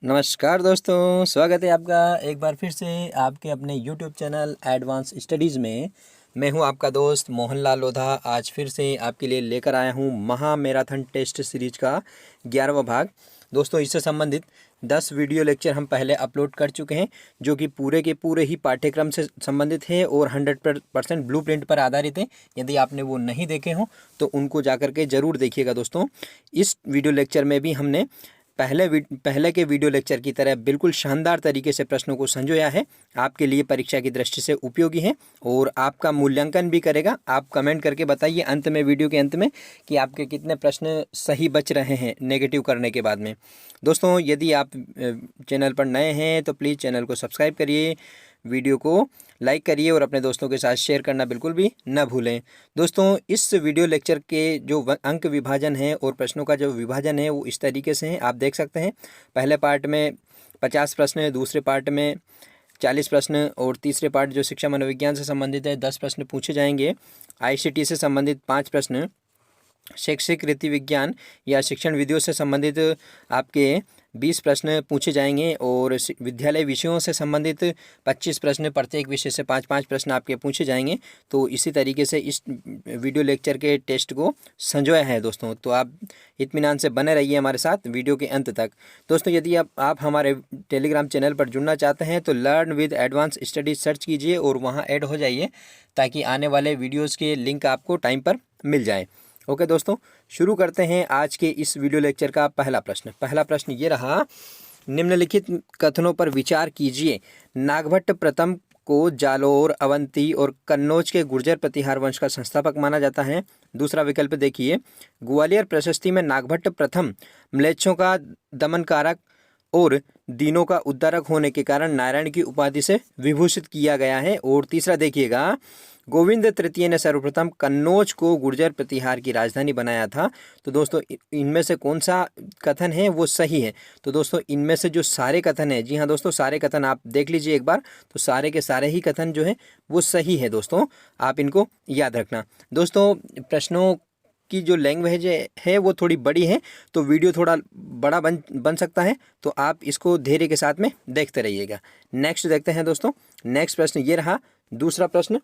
नमस्कार दोस्तों, स्वागत है आपका एक बार फिर से आपके अपने यूट्यूब चैनल एडवांस स्टडीज़ में। मैं हूं आपका दोस्त मोहनलाल लोधा। आज फिर से आपके लिए लेकर आया हूं महा मैराथन टेस्ट सीरीज का 11वां भाग। दोस्तों, इससे संबंधित 10 वीडियो लेक्चर हम पहले अपलोड कर चुके हैं, जो कि पूरे के पूरे ही पाठ्यक्रम से संबंधित है और 100% ब्लूप्रिंट पर आधारित है। यदि आपने वो नहीं देखे हों तो उनको जाकर के ज़रूर देखिएगा। दोस्तों, इस वीडियो लेक्चर में भी हमने पहले के वीडियो लेक्चर की तरह बिल्कुल शानदार तरीके से प्रश्नों को संजोया है। आपके लिए परीक्षा की दृष्टि से उपयोगी है और आपका मूल्यांकन भी करेगा। आप कमेंट करके बताइए अंत में, वीडियो के अंत में, कि आपके कितने प्रश्न सही बच रहे हैं नेगेटिव करने के बाद में। दोस्तों, यदि आप चैनल पर नए हैं तो प्लीज़ चैनल को सब्सक्राइब करिए, वीडियो को लाइक करिए और अपने दोस्तों के साथ शेयर करना बिल्कुल भी न भूलें। दोस्तों, इस वीडियो लेक्चर के जो अंक विभाजन है और प्रश्नों का जो विभाजन है वो इस तरीके से है, आप देख सकते हैं। पहले पार्ट में 50 प्रश्न है, दूसरे पार्ट में 40 प्रश्न और तीसरे पार्ट जो शिक्षा मनोविज्ञान से संबंधित है 10 प्रश्न पूछे जाएंगे। ICT से संबंधित 5 प्रश्न, शैक्षिक रीति विज्ञान या शिक्षण विधियों से संबंधित आपके 20 प्रश्न पूछे जाएंगे और विद्यालय विषयों से संबंधित 25 प्रश्न, प्रत्येक विषय से 5-5 प्रश्न आपके पूछे जाएंगे। तो इसी तरीके से इस वीडियो लेक्चर के टेस्ट को संजोया है दोस्तों। तो आप इत्मीनान से बने रहिए हमारे साथ वीडियो के अंत तक। दोस्तों, यदि आप हमारे टेलीग्राम चैनल पर जुड़ना चाहते हैं तो learn with advance studies search कीजिए और वहाँ ऐड हो जाइए, ताकि आने वाले वीडियोज़ के लिंक आपको टाइम पर मिल जाए। ओके दोस्तों, शुरू करते हैं आज के इस वीडियो लेक्चर का पहला प्रश्न। पहला प्रश्न ये रहा, निम्नलिखित कथनों पर विचार कीजिए। नागभट्ट प्रथम को जालोर, अवंती और कन्नौज के गुर्जर प्रतिहार वंश का संस्थापक माना जाता है। दूसरा विकल्प देखिए, ग्वालियर प्रशस्ति में नागभट्ट प्रथम म्लेच्छों का दमनकारक और दीनों का उद्धारक होने के कारण नारायण की उपाधि से विभूषित किया गया है। और तीसरा देखिएगा, गोविंद तृतीय ने सर्वप्रथम कन्नौज को गुर्जर प्रतिहार की राजधानी बनाया था। तो दोस्तों, इनमें से कौन सा कथन है वो सही है? तो दोस्तों, इनमें से जो सारे कथन है, जी हाँ दोस्तों, सारे कथन आप देख लीजिए एक बार, तो सारे के सारे ही कथन जो है वो सही है। दोस्तों, आप इनको याद रखना। दोस्तों, प्रश्नों की जो लैंग्वेज है वो थोड़ी बड़ी है, तो वीडियो थोड़ा बड़ा बन सकता है, तो आप इसको धैर्य के साथ में देखते रहिएगा। नेक्स्ट देखते हैं दोस्तों। नेक्स्ट प्रश्न ये रहा, दूसरा प्रश्न।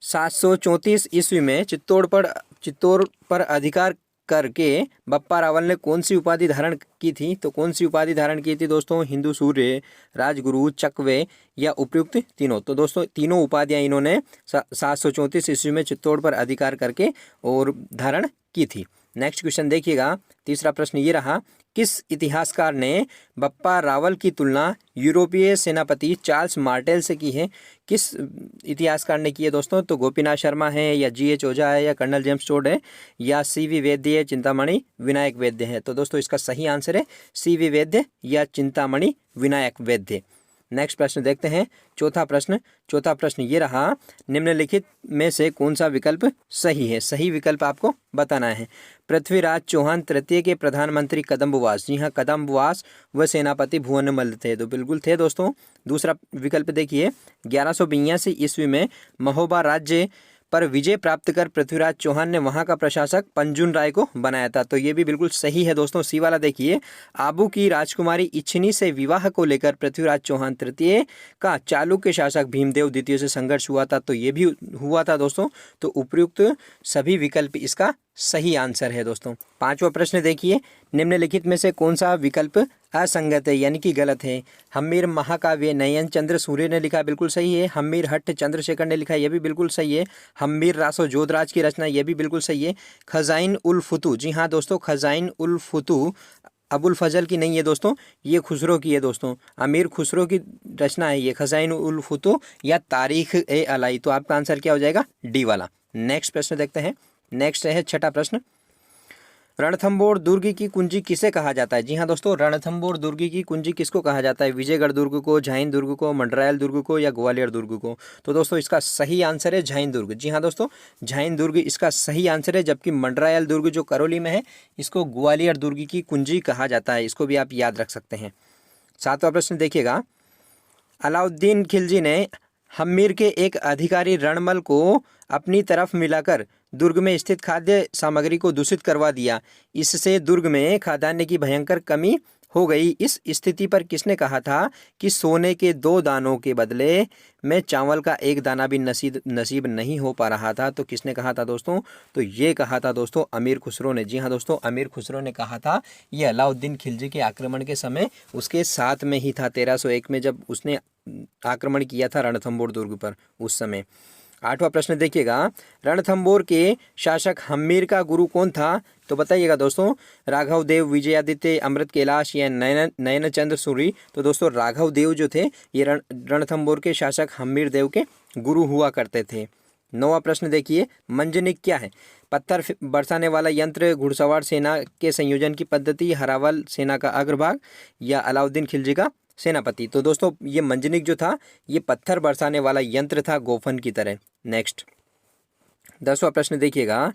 734 ईस्वी में चित्तौड़ पर अधिकार करके बप्पा रावल ने कौन सी उपाधि धारण की थी? तो कौन सी उपाधि धारण की थी दोस्तों? हिंदू सूर्य, राजगुरु, चकवे या उपयुक्त तीनों? तो दोस्तों, तीनों उपाधियां इन्होंने 734 ईस्वी में चित्तौड़ पर अधिकार करके और धारण की थी। नेक्स्ट क्वेश्चन देखिएगा, तीसरा प्रश्न ये रहा, किस इतिहासकार ने बप्पा रावल की तुलना यूरोपीय सेनापति चार्ल्स मार्टेल से की है? किस इतिहासकार ने की है दोस्तों? तो गोपीनाथ शर्मा है, या GH ओझा है, या कर्नल जेम्स टोड है, या CV वैद्य है, चिंतामणि विनायक वैद्य है? तो दोस्तों, इसका सही आंसर है CV वैद्य या चिंतामणि विनायक वैद्य। नेक्स्ट प्रश्न देखते हैं, चौथा प्रश्न ये रहा, निम्नलिखित में से कौन सा विकल्प सही है? सही विकल्प आपको बताना है। पृथ्वीराज चौहान तृतीय के प्रधानमंत्री कदम्बवास, जी हाँ, कदम्बवास व सेनापति भुवनमल्ल थे, तो बिल्कुल थे दोस्तों। दूसरा विकल्प देखिए, 1182 ईस्वी में महोबा राज्य पर विजय प्राप्त कर पृथ्वीराज चौहान ने वहां का प्रशासक पंजुन राय को बनाया था, तो ये भी बिल्कुल सही है दोस्तों। सी वाला देखिए, आबू की राजकुमारी इच्छिनी से विवाह को लेकर पृथ्वीराज चौहान तृतीय का चालुक्य शासक भीमदेव द्वितीय से संघर्ष हुआ था, तो ये भी हुआ था दोस्तों। तो उपयुक्त सभी विकल्प इसका सही आंसर है दोस्तों। पांचवा प्रश्न देखिए, निम्नलिखित में से कौन सा विकल्प असंगत है, यानी कि गलत है? हम्मीर महाकाव्य नयन चंद्र सूर्य ने लिखा, बिल्कुल सही है। हम्मीर हट्ट चंद्रशेखर ने लिखा, यह भी बिल्कुल सही है। हम्मीर रासो जोधराज की रचना, यह भी बिल्कुल सही है। खजाइन उल फुतू, जी हाँ दोस्तों, खजाइन उल फुतू अबुल फजल की नहीं है दोस्तों, ये खुसरो की है दोस्तों। अमीर खुसरो की रचना है ये, खजाइन उल फुतू या तारीख ए अलाई। तो आपका आंसर क्या हो जाएगा? डी वाला। नेक्स्ट प्रश्न देखते हैं। नेक्स्ट है छठा प्रश्न, रणथंबोर दुर्ग की कुंजी किसे कहा जाता है? जी हाँ दोस्तों, रणथंबोर दुर्ग की कुंजी किसको कहा जाता है? विजयगढ़ दुर्ग को, झाइन दुर्ग को, मंडरायल दुर्ग को, या ग्वालियर दुर्ग को? तो दोस्तों, इसका सही आंसर है झाइन दुर्ग। जी हाँ दोस्तों, झाइन दुर्ग इसका सही आंसर है, जबकि मंडरायल दुर्ग जो करौली में है, इसको ग्वालियर दुर्ग की कुंजी कहा जाता है। इसको भी आप याद रख सकते हैं। सातवां प्रश्न देखिएगा, अलाउद्दीन खिलजी ने हम्मीर के एक अधिकारी रणमल को अपनी तरफ मिलाकर दुर्ग में स्थित खाद्य सामग्री को दूषित करवा दिया। इससे दुर्ग में खाद्यान्न की भयंकर कमी हो गई। इस स्थिति पर किसने कहा था कि सोने के 2 दानों के बदले में चावल का 1 दाना भी नसीब नहीं हो पा रहा था? तो किसने कहा था दोस्तों? तो ये कहा था दोस्तों अमीर खुसरो ने। जी हाँ दोस्तों, अमीर खुसरो ने कहा था। ये अलाउद्दीन खिलजी के आक्रमण के समय उसके साथ में ही था, 1301 में जब उसने आक्रमण किया था रणथंबोर दुर्ग पर उस समय। 8वां प्रश्न देखिएगा, रणथंबोर के शासक हम्मीर का गुरु कौन था? तो बताइएगा दोस्तों, राघव देव, विजयादित्य, अमृत कैलाश या नयनचंद्र सूरी? तो दोस्तों राघव देव जो थे ये रणथंबोर के शासक हम्मीर देव के गुरु हुआ करते थे। 9वां प्रश्न देखिए, मंजनिक क्या है? पत्थर बरसाने वाला यंत्र, घुड़सवार सेना के संयोजन की पद्धति, हरावल सेना का अग्रभाग या अलाउद्दीन खिलजी का सेनापति? तो दोस्तों ये मंजनिक जो था ये पत्थर बरसाने वाला यंत्र था, गोफन की तरह। नेक्स्ट 10वां प्रश्न देखिएगा,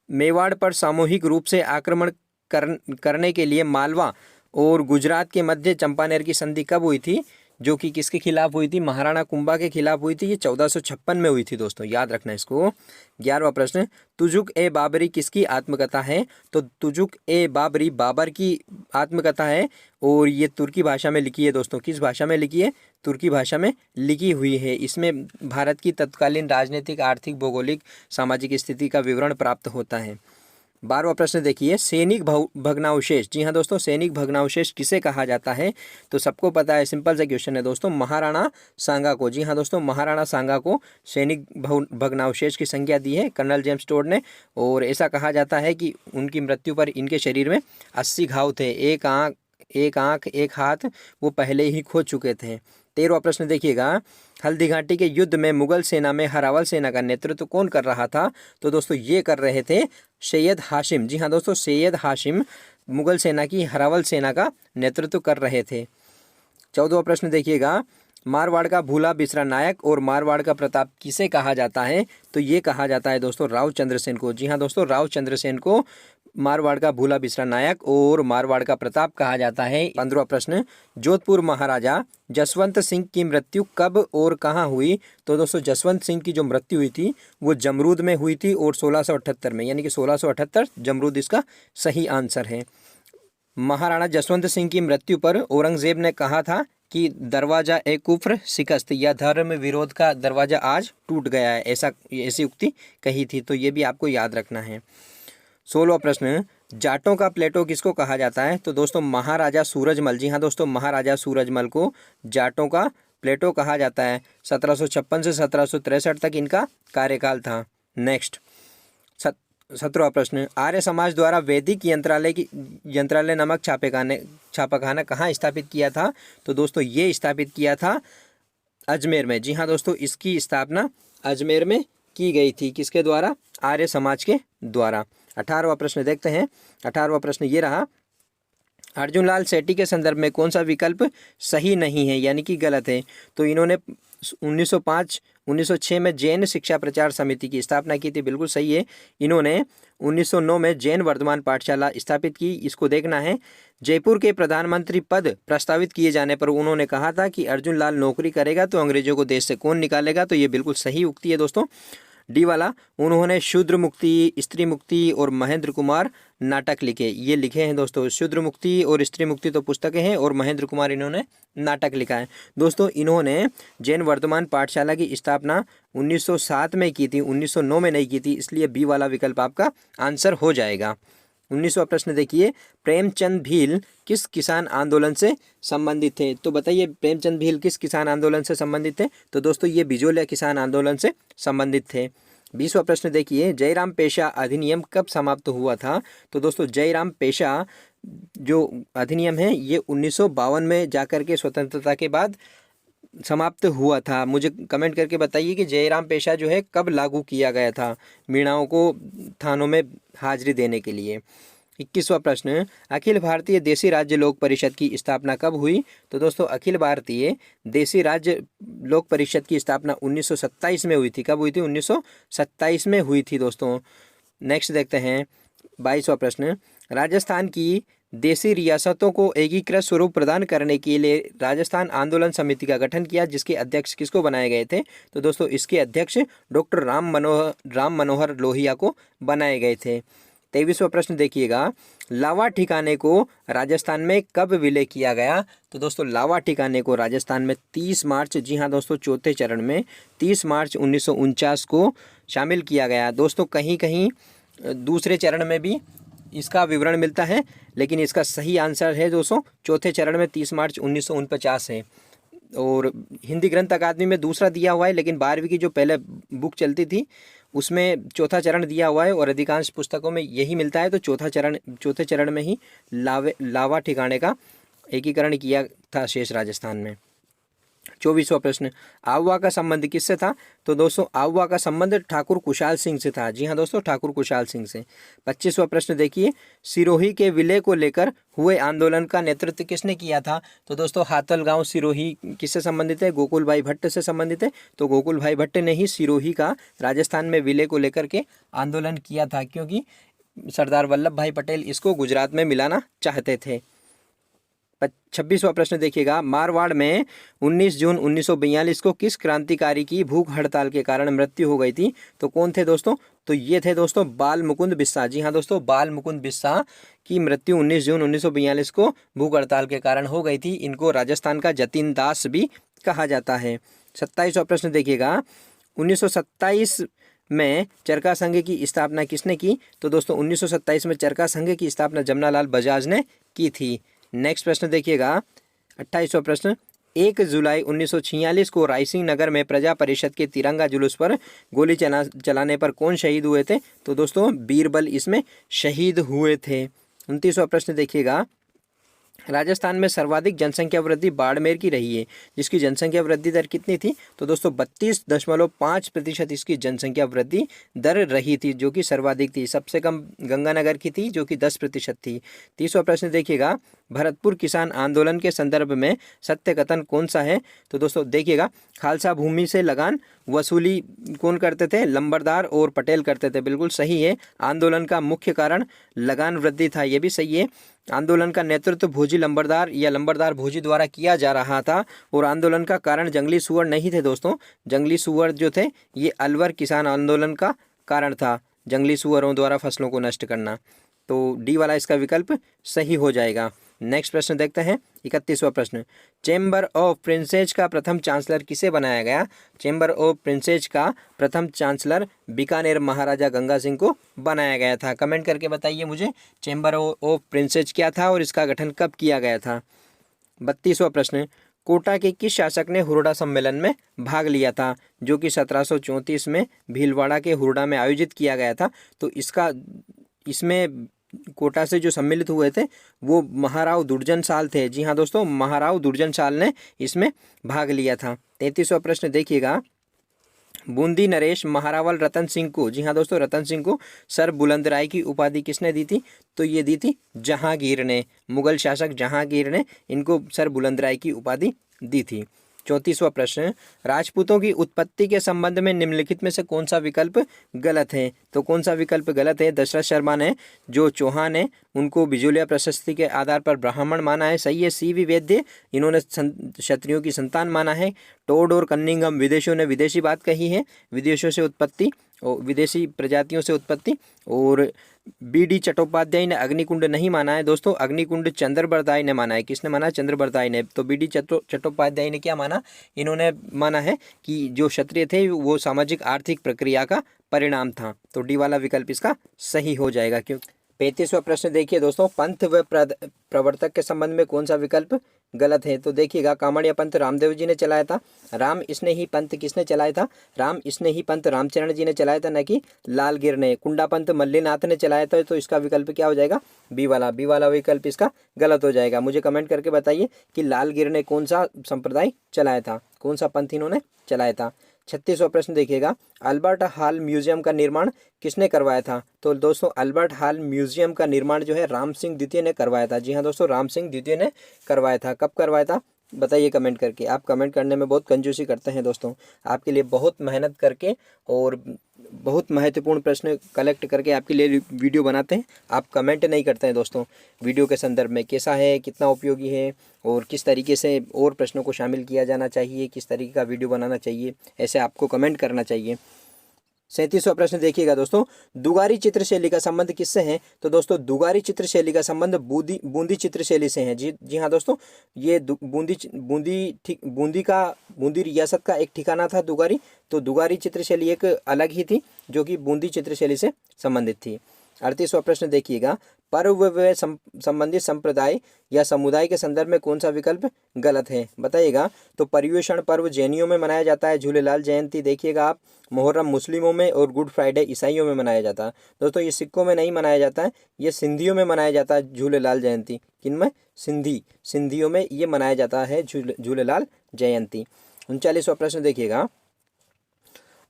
मेवाड़ पर सामूहिक रूप से आक्रमण करने के लिए मालवा और गुजरात के मध्य चंपानेर की संधि कब हुई थी? जो कि किसके खिलाफ हुई थी? महाराणा कुंभा के खिलाफ हुई थी। ये 1456 में हुई थी दोस्तों, याद रखना इसको। 11वां प्रश्न, तुजुक ए बाबरी किसकी आत्मकथा है? तो तुजुक ए बाबरी बाबर की आत्मकथा है और ये तुर्की भाषा में लिखी है दोस्तों। किस भाषा में लिखी है? तुर्की भाषा में लिखी हुई है। इसमें भारत की तत्कालीन राजनीतिक, आर्थिक, भौगोलिक, सामाजिक स्थिति का विवरण प्राप्त होता है। 12वां प्रश्न देखिए, सैनिक भग्नावशेष। जी हाँ दोस्तों, सैनिक भग्नावशेष किसे कहा जाता है? तो सबको पता है, सिंपल सा क्वेश्चन है दोस्तों, महाराणा सांगा को। जी हाँ दोस्तों, महाराणा सांगा को सैनिक भग्नावशेष की संज्ञा दी है कर्नल जेम्स टोड ने। और ऐसा कहा जाता है कि उनकी मृत्यु पर इनके शरीर में 80 घाव थे, एक आँख एक हाथ वो पहले ही खो चुके थे। 13वां प्रश्न देखिएगा, हल्दी घाटी के युद्ध में मुगल सेना में हरावल सेना का नेतृत्व कौन कर रहा था? तो दोस्तों ये कर रहे थे सैयद हाशिम। जी हाँ दोस्तों, सैयद हाशिम मुगल सेना की हरावल सेना का नेतृत्व कर रहे थे। 14वां प्रश्न देखिएगा, मारवाड़ का भूला बिसरा नायक और मारवाड़ का प्रताप किसे कहा जाता है? तो ये कहा जाता है दोस्तों राव चंद्रसेन को। जी हाँ दोस्तों, राव चंद्रसेन को मारवाड़ का भूला बिसरा नायक और मारवाड़ का प्रताप कहा जाता है। 15वां प्रश्न, जोधपुर महाराजा जसवंत सिंह की मृत्यु कब और कहाँ हुई? तो दोस्तों जसवंत सिंह की जो मृत्यु हुई थी वो जमरूद में हुई थी और 1678 में, यानी कि 1678 जमरूद इसका सही आंसर है। महाराणा जसवंत सिंह की मृत्यु पर औरंगजेब ने कहा था कि दरवाजा ए कुफ्र शिकस्त, या धर्म विरोध का दरवाजा आज टूट गया है, ऐसी उक्ति कही थी। तो ये भी आपको याद रखना है। 16वां प्रश्न, जाटों का प्लेटो किसको कहा जाता है? तो दोस्तों महाराजा सूरजमल। जी हाँ दोस्तों, महाराजा सूरजमल को जाटों का प्लेटो कहा जाता है। 1756 से 1763 तक इनका कार्यकाल था। नेक्स्ट 17वां प्रश्न, आर्य समाज द्वारा वैदिक यंत्रालय नामक छापाखाना कहाँ स्थापित किया था? तो दोस्तों ये स्थापित किया था अजमेर में। जी हाँ दोस्तों, इसकी स्थापना अजमेर में की गई थी। किसके द्वारा? आर्य समाज के द्वारा। 18वां प्रश्न देखते हैं। 18वां प्रश्न ये रहा, अर्जुन लाल सेठी के संदर्भ में कौन सा विकल्प सही नहीं है, यानी कि गलत है? तो इन्होंने 1906 में जैन शिक्षा प्रचार समिति की स्थापना की थी, बिल्कुल सही है। इन्होंने 1909 में जैन वर्धमान पाठशाला स्थापित की, इसको देखना है। जयपुर के प्रधानमंत्री पद प्रस्तावित किए जाने पर उन्होंने कहा था कि अर्जुन लाल नौकरी करेगा तो अंग्रेजों को देश से कौन निकालेगा? तो ये बिल्कुल सही उक्ति है दोस्तों, डी वाला। उन्होंने शूद्र मुक्ति, स्त्री मुक्ति और महेंद्र कुमार नाटक लिखे। ये लिखे हैं दोस्तों, शूद्र मुक्ति और स्त्री मुक्ति तो पुस्तकें हैं और महेंद्र कुमार इन्होंने नाटक लिखा है। दोस्तों इन्होंने जैन वर्धमान पाठशाला की स्थापना 1907 में की थी, 1909 में नहीं की थी, इसलिए बी वाला विकल्प आपका आंसर हो जाएगा। 19वां प्रश्न देखिए, प्रेमचंद भील किस किसान आंदोलन से संबंधित थे? तो बताइए प्रेमचंद भील किस किसान आंदोलन से संबंधित थे? तो दोस्तों ये बिजोलिया किसान आंदोलन से संबंधित थे। 20वां प्रश्न देखिए, जयराम पेशा अधिनियम कब समाप्त हुआ था? तो दोस्तों जयराम पेशा जो अधिनियम है ये 1952 में जाकर के स्वतंत्रता के बाद समाप्त हुआ था। मुझे कमेंट करके बताइए कि जयराम पेशा जो है कब लागू किया गया था मीणाओं को थानों में हाजिरी देने के लिए। 21वां प्रश्न, अखिल भारतीय देसी राज्य लोक परिषद की स्थापना कब हुई? तो दोस्तों अखिल भारतीय देसी राज्य लोक परिषद की स्थापना 1927 में हुई थी। कब हुई थी? 1927 में हुई थी दोस्तों। नेक्स्ट देखते हैं 22वां प्रश्न, राजस्थान की देसी रियासतों को एकीकृत स्वरूप प्रदान करने के लिए राजस्थान आंदोलन समिति का गठन किया, जिसके अध्यक्ष किसको बनाए गए थे? तो दोस्तों इसके अध्यक्ष डॉक्टर राम मनोहर लोहिया को बनाए गए थे। 23वां प्रश्न देखिएगा, लावा ठिकाने को राजस्थान में कब विलय किया गया? तो दोस्तों लावा ठिकाने को राजस्थान में 30 मार्च, जी हाँ दोस्तों, चौथे चरण में 30 मार्च 1949 को शामिल किया गया। दोस्तों कहीं कहीं दूसरे चरण में भी इसका विवरण मिलता है, लेकिन इसका सही आंसर है दोस्तों चौथे चरण में 30 मार्च 1949 है। और हिंदी ग्रंथ अकादमी में दूसरा दिया हुआ है, लेकिन 12वीं की जो पहले बुक चलती थी उसमें चौथा चरण दिया हुआ है और अधिकांश पुस्तकों में यही मिलता है। तो चौथे चरण में ही लावा ठिकाने का एकीकरण किया था शेष राजस्थान में। 24वां प्रश्न, आहुआ का संबंध किससे था? तो दोस्तों आहुआ का संबंध ठाकुर कुशाल सिंह से था। जी हाँ दोस्तों, ठाकुर कुशाल सिंह से। 25वां प्रश्न देखिए, सिरोही के विलय को लेकर हुए आंदोलन का नेतृत्व किसने किया था? तो दोस्तों हातलगांव सिरोही किससे संबंधित है? गोकुल भाई भट्ट से संबंधित है। तो गोकुल भाई भट्ट ने ही सिरोही का राजस्थान में विलय को लेकर के आंदोलन किया था, क्योंकि सरदार वल्लभ भाई पटेल इसको गुजरात में मिलाना चाहते थे। 26वां प्रश्न देखिएगा, मारवाड़ में 19 जून 1942 को किस क्रांतिकारी की भूख हड़ताल के कारण मृत्यु हो गई थी? तो कौन थे दोस्तों? तो ये थे दोस्तों बाल मुकुंद बिस्सा। जी हाँ दोस्तों, बाल मुकुंद बिस्सा की मृत्यु 19 जून 1942 को भूख हड़ताल के कारण हो गई थी। इनको राजस्थान का जतीन दास भी कहा जाता है। 27वां प्रश्न देखिएगा, 1927 में चरखा संघ की स्थापना किसने की? तो दोस्तों 1927 में चरखा संघ की स्थापना जमनालाल बजाज ने की थी। नेक्स्ट प्रश्न देखिएगा, 28वां प्रश्न, 1 जुलाई 1946 को रायसिंह नगर में प्रजा परिषद के तिरंगा जुलूस पर गोली चलाने पर कौन शहीद हुए थे? तो दोस्तों बीरबल इसमें शहीद हुए थे। 29वां प्रश्न देखिएगा, राजस्थान में सर्वाधिक जनसंख्या वृद्धि बाड़मेर की रही है, जिसकी जनसंख्या वृद्धि दर कितनी थी? तो दोस्तों 32.5% इसकी जनसंख्या वृद्धि दर रही थी, जो कि सर्वाधिक थी। सबसे कम गंगानगर की थी, जो कि 10% थी। 30वां प्रश्न देखिएगा, भरतपुर किसान आंदोलन के संदर्भ में सत्य कथन कौन सा है? तो दोस्तों देखिएगा, खालसा भूमि से लगान वसूली कौन करते थे? लंबरदार और पटेल करते थे। बिल्कुल सही है। आंदोलन का मुख्य कारण लगान वृद्धि था, ये भी सही है। आंदोलन का नेतृत्व भोजी लंबरदार या लंबरदार भोजी द्वारा किया जा रहा था और आंदोलन का कारण जंगली सुअर नहीं थे दोस्तों। जंगली सुअर जो थे ये अलवर किसान आंदोलन का कारण था, जंगली सुअरों द्वारा फसलों को नष्ट करना। तो डी वाला इसका विकल्प सही हो जाएगा। नेक्स्ट प्रश्न देखते हैं, 31वां प्रश्न, चैम्बर ऑफ प्रिंसेस का प्रथम चांसलर किसे बनाया गया? चैम्बर ऑफ प्रिंसेस का प्रथम चांसलर बीकानेर महाराजा गंगा सिंह को बनाया गया था। कमेंट करके बताइए मुझे, चैम्बर ऑफ प्रिंसेस क्या था और इसका गठन कब किया गया था। 32वां प्रश्न, कोटा के किस शासक ने हुरडा सम्मेलन में भाग लिया था, जो कि 1734 में भीलवाड़ा के हुरडा में आयोजित किया गया था? तो इसमें कोटा से जो सम्मिलित हुए थे वो महाराव दुर्जन साल थे। जी हाँ दोस्तों, महाराव दुर्जन साल ने इसमें भाग लिया था। 33वां प्रश्न देखिएगा, बूंदी नरेश महारावल रतन सिंह को, जी हाँ दोस्तों, रतन सिंह को सर बुलंदराय की उपाधि किसने दी थी? तो ये दी थी जहांगीर ने। मुगल शासक जहांगीर ने इनको सर बुलंदराय की उपाधि दी थी। 34वां प्रश्न, राजपूतों की उत्पत्ति के संबंध में निम्नलिखित में से कौन सा विकल्प गलत है? तो कौन सा विकल्प गलत है? दशरथ शर्मा ने, जो चौहान है, उनको बिजोलिया प्रशस्ति के आधार पर ब्राह्मण माना है, सही है। CV वैद्य, इन्होंने क्षत्रियों की संतान माना है। टोड और कन्निंगम, विदेशियों ने विदेशी बात कही है, विदेशों से उत्पत्ति और विदेशी प्रजातियों से उत्पत्ति। और BD चट्टोपाध्याय ने अग्निकुंड नहीं माना है दोस्तों, अग्निकुंड चंद्रबरदाई ने माना है। किसने माना? चंद्रबरदाई ने। तो BD चट्टोपाध्याय ने क्या माना? इन्होंने माना है कि जो क्षत्रिय थे वो सामाजिक आर्थिक प्रक्रिया का परिणाम था। तो डी वाला विकल्प इसका सही हो जाएगा। क्यों? 35वां प्रश्न देखिए दोस्तों, पंथ व प्रवर्तक के संबंध में कौन सा विकल्प गलत है? तो देखिएगा, कामड़िया पंथ रामदेव जी ने चलाया था। राम इसने ही पंथ किसने चलाया था? राम इसने ही पंथ रामचरण जी ने चलाया था, न कि लालगिर ने। कुंडा पंथ मल्लीनाथ ने चलाया था। तो इसका विकल्प क्या हो जाएगा? बी वाला विकल्प इसका गलत हो जाएगा। मुझे कमेंट करके बताइए कि लालगिर ने कौन सा संप्रदाय चलाया था, कौन सा पंथ इन्होंने चलाया था। 36वां प्रश्न देखिएगा, अल्बर्ट हॉल म्यूजियम का निर्माण किसने करवाया था? तो दोस्तों अल्बर्ट हॉल म्यूजियम का निर्माण जो है राम सिंह द्वितीय ने करवाया था। जी हाँ दोस्तों, राम सिंह द्वितीय ने करवाया था। कब करवाया था बताइए कमेंट करके। आप कमेंट करने में बहुत कंजूसी करते हैं दोस्तों, आपके लिए बहुत मेहनत करके और बहुत महत्वपूर्ण प्रश्न कलेक्ट करके आपके लिए वीडियो बनाते हैं। आप कमेंट नहीं करते हैं दोस्तों वीडियो के संदर्भ में, कैसा है, कितना उपयोगी है और किस तरीके से और प्रश्नों को शामिल किया जाना चाहिए, किस तरीके का वीडियो बनाना चाहिए, ऐसे आपको कमेंट करना चाहिए। 37वां प्रश्न देखिएगा दोस्तों, दुगारी चित्र शैली का संबंध किससे है? तो दोस्तों दुगारी चित्र शैली का संबंध बूंदी चित्र शैली से है। जी जी हाँ दोस्तों, ये बूंदी रियासत का एक ठिकाना था दुगारी। तो दुगारी चित्र शैली एक अलग ही थी जो कि बूंदी चित्र शैली से संबंधित थी। 38वां प्रश्न देखिएगा, पर्व व संबंधित संप्रदाय या समुदाय के संदर्भ में कौन सा विकल्प गलत है? बताइएगा। तो पर्युषण पर्व जैनियों में मनाया जाता है, झूलेलाल जयंती देखिएगा आप, मुहर्रम मुस्लिमों में और गुड फ्राइडे ईसाइयों में मनाया जाता है। दोस्तों ये सिखों में नहीं मनाया जाता है, ये सिंधियों में मनाया जाता है झूलेलाल जयंती। किन में? सिंधियों में ये मनाया जाता है झूलेलाल जयंती। 39वां प्रश्न देखिएगा,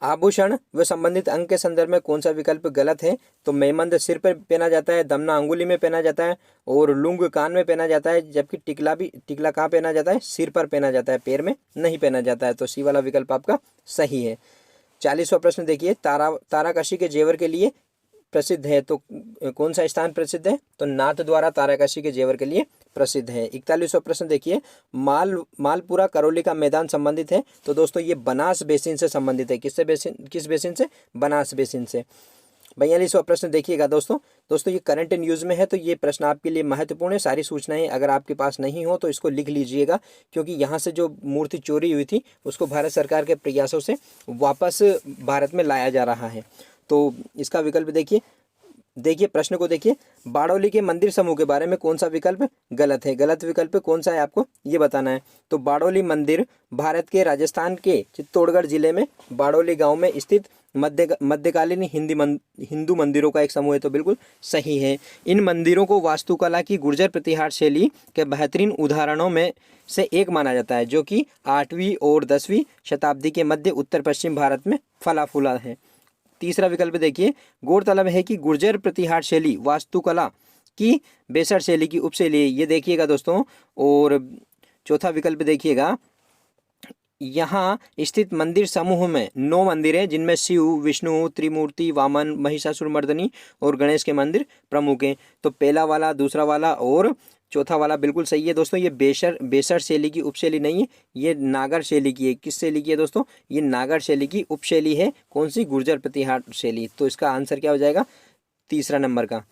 आभूषण व संबंधित अंग के संदर्भ में कौन सा विकल्प गलत है? तो मेमंद सिर पर पहना जाता है, दमना अंगुली में पहना जाता है और लुंग कान में पहना जाता है, जबकि टिकला कहाँ पहना जाता है? सिर पर पहना जाता है, पैर में नहीं पहना जाता है। तो सी वाला विकल्प आपका सही है। 40वां प्रश्न देखिए, ताराकशी के जेवर के लिए प्रसिद्ध है, तो कौन सा स्थान प्रसिद्ध है? तो नाथ द्वारा ताराकशी के जेवर के लिए प्रसिद्ध है। 41वां प्रश्न देखिए, मालपुरा करौली का मैदान संबंधित है, तो दोस्तों ये बनास बेसिन से संबंधित है। किस बेसिन से? बनास बेसिन से। 42वां प्रश्न देखिएगा दोस्तों ये करंट न्यूज़ में है, तो ये प्रश्न आपके लिए महत्वपूर्ण है। सारी सूचनाएं अगर आपके पास नहीं हो तो इसको लिख लीजिएगा, क्योंकि यहाँ से जो मूर्ति चोरी हुई थी उसको भारत सरकार के प्रयासों से वापस भारत में लाया जा रहा है। तो इसका विकल्प देखिए प्रश्न को देखिए, बाड़ौली के मंदिर समूह के बारे में कौन सा विकल्प गलत है? गलत विकल्प कौन सा है आपको ये बताना है। तो बाड़ौली मंदिर भारत के राजस्थान के चित्तौड़गढ़ जिले में बाड़ौली गांव में स्थित मध्यकालीन हिंदू मंदिरों का एक समूह है, तो बिल्कुल सही है। इन मंदिरों को वास्तुकला की गुर्जर प्रतिहार शैली के बेहतरीन उदाहरणों में से एक माना जाता है, जो कि 8वीं और 10वीं शताब्दी के मध्य उत्तर पश्चिम भारत में फला फूला है। तीसरा विकल्प देखिए, गौरतलब है कि गुर्जर प्रतिहार शैली वास्तुकला की बेसर शैली की उपशैली है, ये देखिएगा दोस्तों। और चौथा विकल्प देखिएगा, यहाँ स्थित मंदिर समूह में 9 मंदिर हैं, जिनमें शिव, विष्णु, त्रिमूर्ति, वामन, महिषासुरमर्दिनी और गणेश के मंदिर प्रमुख हैं। तो पहला वाला, दूसरा वाला और चौथा वाला बिल्कुल सही है दोस्तों। ये बेसर शैली की उपशैली नहीं है, ये नागर शैली की है। किस शैली की है दोस्तों? ये नागर शैली की उपशैली है। कौन सी? गुर्जर प्रतिहार शैली। तो इसका आंसर क्या हो जाएगा? तीसरा नंबर का।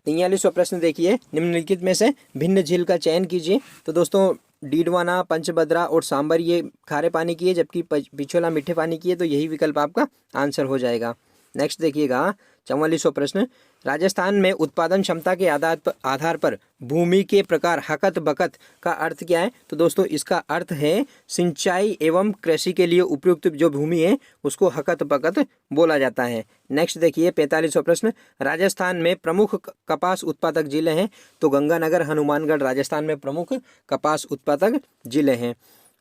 43वां प्रश्न देखिए, निम्नलिखित में से भिन्न झील का चयन कीजिए। तो दोस्तों डीडवाना, पंचभद्रा और सांबर ये खारे पानी की है, जबकि पिछोला मीठे पानी की है, तो यही विकल्प आपका आंसर हो जाएगा। नेक्स्ट देखिएगा 44वां प्रश्न, राजस्थान में उत्पादन क्षमता के आधार पर भूमि के प्रकार हकत बकत का अर्थ क्या है? तो दोस्तों इसका अर्थ है सिंचाई एवं कृषि के लिए उपयुक्त जो भूमि है उसको हकत बकत बोला जाता है। नेक्स्ट देखिए 45वां प्रश्न, राजस्थान में प्रमुख कपास उत्पादक जिले हैं, तो गंगानगर, हनुमानगढ़ राजस्थान में प्रमुख कपास उत्पादक जिले हैं।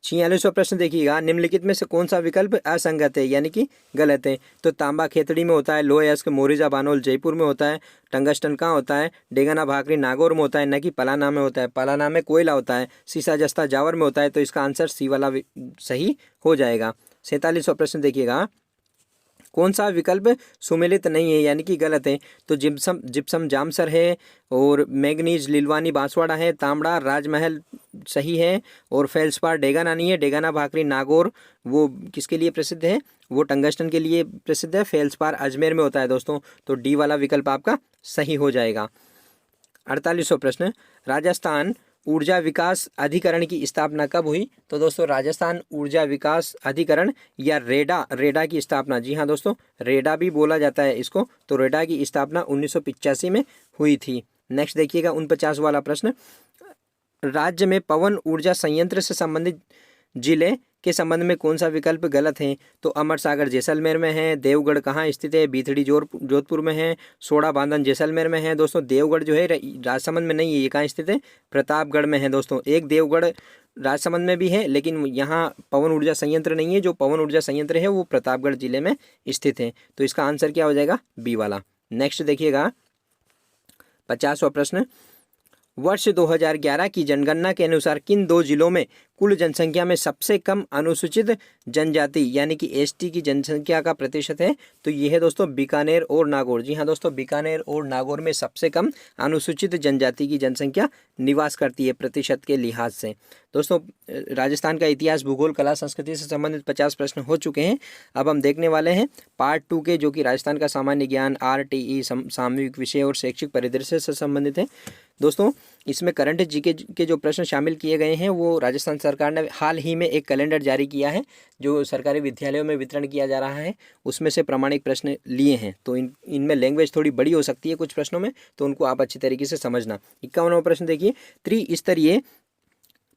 46वां प्रश्न देखिएगा, निम्नलिखित में से कौन सा विकल्प असंगत है यानी कि गलत है? तो तांबा खेतड़ी में होता है, लोह अयस्क मोरिजा बानोल जयपुर में होता है, टंगस्टन कहाँ होता है? डेगाना भाकरी नागौर में होता है, न कि पलाना में होता है। पलाना में कोयला होता है। सीसा जस्ता जावर में होता है। तो इसका आंसर सी वाला सही हो जाएगा। 47वां प्रश्न देखिएगा, कौन सा विकल्प सुमेलित नहीं है यानी कि गलत है? तो जिप्सम जामसर है और मैग्नीज लिलवानी बांसवाड़ा है, तांबड़ा राजमहल सही है और फेल्सपार डेगाना नहीं है। डेगाना भाकरी नागौर वो किसके लिए प्रसिद्ध है? वो टंगस्टन के लिए प्रसिद्ध है। फेल्सपार अजमेर में होता है दोस्तों। तो डी वाला विकल्प आपका सही हो जाएगा। 48वां प्रश्न, राजस्थान ऊर्जा विकास अधिकरण की स्थापना कब हुई? तो दोस्तों राजस्थान ऊर्जा विकास अधिकरण या रेडा की स्थापना, जी हाँ दोस्तों रेडा भी बोला जाता है इसको, तो रेडा की स्थापना 1985 में हुई थी। नेक्स्ट देखिएगा 49 वाला प्रश्न, राज्य में पवन ऊर्जा संयंत्र से संबंधित जिले के संबंध में कौन सा विकल्प गलत है? तो अमर सागर जैसलमेर में है, देवगढ़ कहाँ स्थित है? बीथड़ी जोधपुर में है, सोड़ा बांधन जैसलमेर में है। दोस्तों देवगढ़ जो है राजसमंद में नहीं है, ये कहाँ स्थित है? प्रतापगढ़ में है दोस्तों। एक देवगढ़ राजसमंद में भी है, लेकिन यहाँ पवन ऊर्जा संयंत्र नहीं है। जो पवन ऊर्जा संयंत्र है वो प्रतापगढ़ जिले में स्थित है। तो इसका आंसर क्या हो जाएगा? बी वाला। नेक्स्ट देखिएगा 50वां प्रश्न, वर्ष 2011 की जनगणना के अनुसार किन दो जिलों में कुल जनसंख्या में सबसे कम अनुसूचित जनजाति यानी कि एसटी की जनसंख्या का प्रतिशत है? तो ये है दोस्तों बीकानेर और नागौर। जी हाँ दोस्तों, बीकानेर और नागौर में सबसे कम अनुसूचित जनजाति की जनसंख्या निवास करती है प्रतिशत के लिहाज से। दोस्तों, राजस्थान का इतिहास, भूगोल, कला, संस्कृति से संबंधित 50 प्रश्न हो चुके हैं। अब हम देखने वाले हैं पार्ट 2 के, जो कि राजस्थान का सामान्य ज्ञान, RTE, सामूहिक विषय और शैक्षिक परिदृश्य से संबंधित है। दोस्तों, इसमें करंट जीके के जो प्रश्न शामिल किए गए हैं वो राजस्थान सरकार ने हाल ही में एक कैलेंडर जारी किया है जो सरकारी विद्यालयों में वितरण किया जा रहा है, उसमें से प्रामाणिक प्रश्न लिए हैं। तो इनमें लैंग्वेज थोड़ी बड़ी हो सकती है कुछ प्रश्नों में, तो उनको आप अच्छी तरीके से समझना। 51वां प्रश्न देखिए, त्रिस्तरीय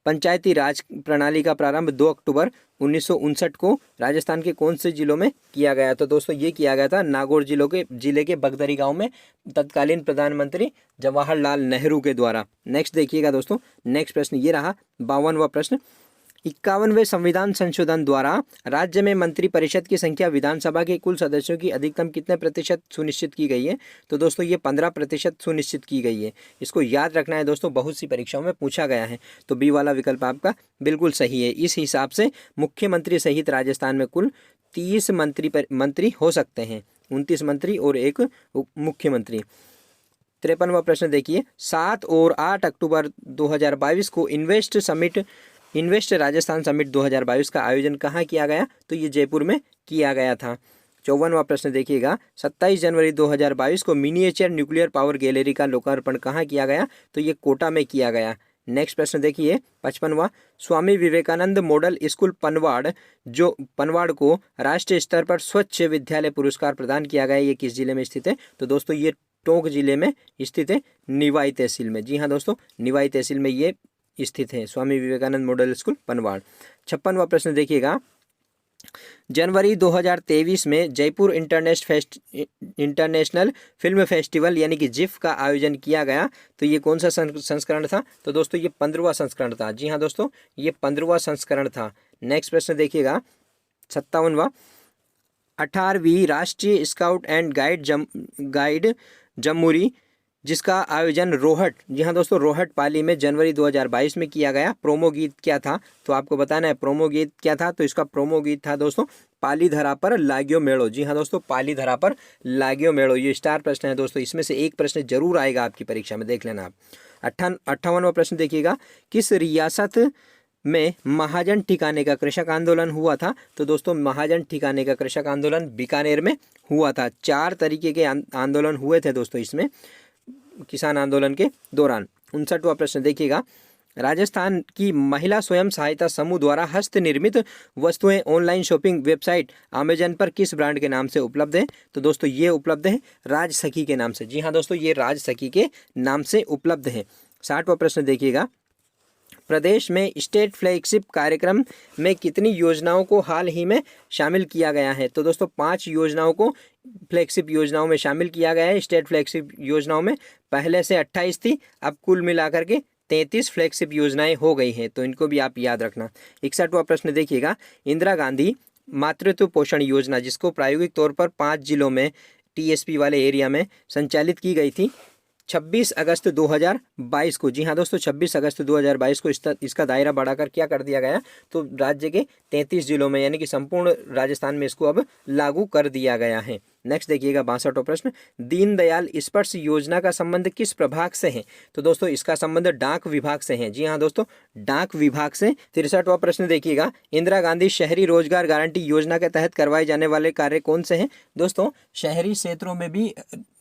पंचायती राज प्रणाली का प्रारंभ 2 अक्टूबर 1959 को राजस्थान के कौन से जिलों में किया गया? तो दोस्तों ये किया गया था नागौर जिले के बगदरी गांव में तत्कालीन प्रधानमंत्री जवाहरलाल नेहरू के द्वारा। नेक्स्ट देखिएगा दोस्तों, नेक्स्ट प्रश्न ये रहा 52वां प्रश्न, 51वें संविधान संशोधन द्वारा राज्य में मंत्रिपरिषद की संख्या विधानसभा के कुल सदस्यों की अधिकतम कितने प्रतिशत सुनिश्चित की गई है? तो दोस्तों ये 15% सुनिश्चित की गई है। इसको याद रखना है दोस्तों, बहुत सी परीक्षाओं में पूछा गया है। तो बी वाला विकल्प आपका बिल्कुल सही है। इस हिसाब से मुख्यमंत्री सहित राजस्थान में कुल 30 मंत्री हो सकते हैं, 29 मंत्री और एक मुख्यमंत्री। 53वां प्रश्न देखिए, 7 और 8 अक्टूबर 2022 को इन्वेस्ट राजस्थान समिट 2022 का आयोजन कहाँ किया गया? तो ये जयपुर में किया गया था। 54वां प्रश्न देखिएगा, 27 जनवरी 2022 को मिनिएचर न्यूक्लियर पावर गैलरी का लोकार्पण कहाँ किया गया? तो ये कोटा में किया गया। नेक्स्ट प्रश्न देखिए 55वां, स्वामी विवेकानंद मॉडल स्कूल पनवाड़ को राष्ट्रीय स्तर पर स्वच्छ विद्यालय पुरस्कार प्रदान किया गया, ये किस जिले में स्थित है? तो दोस्तों ये टोंक जिले में स्थित है, निवाई तहसील में। जी हाँ दोस्तों, निवाई तहसील में ये स्थित है स्वामी विवेकानंद मॉडल स्कूल पनवाड़। 56वां प्रश्न देखिएगा, जनवरी 2023 में जयपुर इंटरनेशनल फिल्म फेस्टिवल यानी कि जिफ का आयोजन किया गया, तो ये कौन सा संस्करण था? तो दोस्तों ये 15वां संस्करण था। जी हाँ दोस्तों, ये 15वां संस्करण था। नेक्स्ट प्रश्न देखिएगा 57वां, 18वीं राष्ट्रीय स्काउट एंड गाइड जमुरी जिसका आयोजन रोहट, जी हाँ दोस्तों, रोहट पाली में जनवरी 2022 में किया गया, प्रोमो गीत क्या था? तो आपको बताना है प्रोमो गीत क्या था। तो इसका प्रोमो गीत था दोस्तों पाली धरा पर लाग्यो मेड़ो। जी हाँ दोस्तों, पाली धरा पर लाग्यो मेड़ो। ये स्टार प्रश्न है दोस्तों, इसमें से एक प्रश्न जरूर आएगा आपकी परीक्षा में, देख लेना आप। 58वां प्रश्न देखिएगा, किस रियासत में महाजन ठिकाने का कृषक आंदोलन हुआ था? तो दोस्तों महाजन ठिकाने का कृषक आंदोलन बीकानेर में हुआ था। 4 तरीके के आंदोलन हुए थे दोस्तों इसमें किसान आंदोलन के दौरान। 59वां प्रश्न देखिएगा, राजस्थान की महिला स्वयं सहायता समूह द्वारा हस्त निर्मित वस्तुएं ऑनलाइन शॉपिंग वेबसाइट अमेजन पर किस ब्रांड के नाम से उपलब्ध है? तो दोस्तों ये उपलब्ध है राज सखी के नाम से। जी हाँ दोस्तों, ये राज सखी के नाम से उपलब्ध है। 60वां प्रश्न देखिएगा, प्रदेश में स्टेट फ्लैगशिप कार्यक्रम में कितनी योजनाओं को हाल ही में शामिल किया गया है? तो दोस्तों 5 योजनाओं को फ्लैगशिप योजनाओं में शामिल किया गया है। स्टेट फ्लैगशिप योजनाओं में पहले से 28 थी, अब कुल मिलाकर के 33 फ्लैगशिप योजनाएं हो गई हैं, तो इनको भी आप याद रखना। 61वां प्रश्न देखिएगा, इंदिरा गांधी मातृत्व पोषण योजना जिसको प्रायोगिक तौर पर 5 जिलों में TSP वाले एरिया में संचालित की गई थी 26 अगस्त 2022 को। जी हाँ दोस्तों, 26 अगस्त 2022 को इसका दायरा बढ़ाकर क्या कर दिया गया? तो राज्य के 33 जिलों में यानी कि संपूर्ण राजस्थान में इसको अब लागू कर दिया गया है। नेक्स्ट देखिएगा 62वां प्रश्न, दीनदयाल स्पर्श योजना का संबंध किस प्रभाग से है? तो दोस्तों इसका संबंध डाक विभाग से है। जी हाँ दोस्तों, डाक विभाग से। 63वां प्रश्न देखिएगा, इंदिरा गांधी शहरी रोजगार गारंटी योजना के तहत करवाए जाने वाले कार्य कौन से हैं? दोस्तों शहरी क्षेत्रों में भी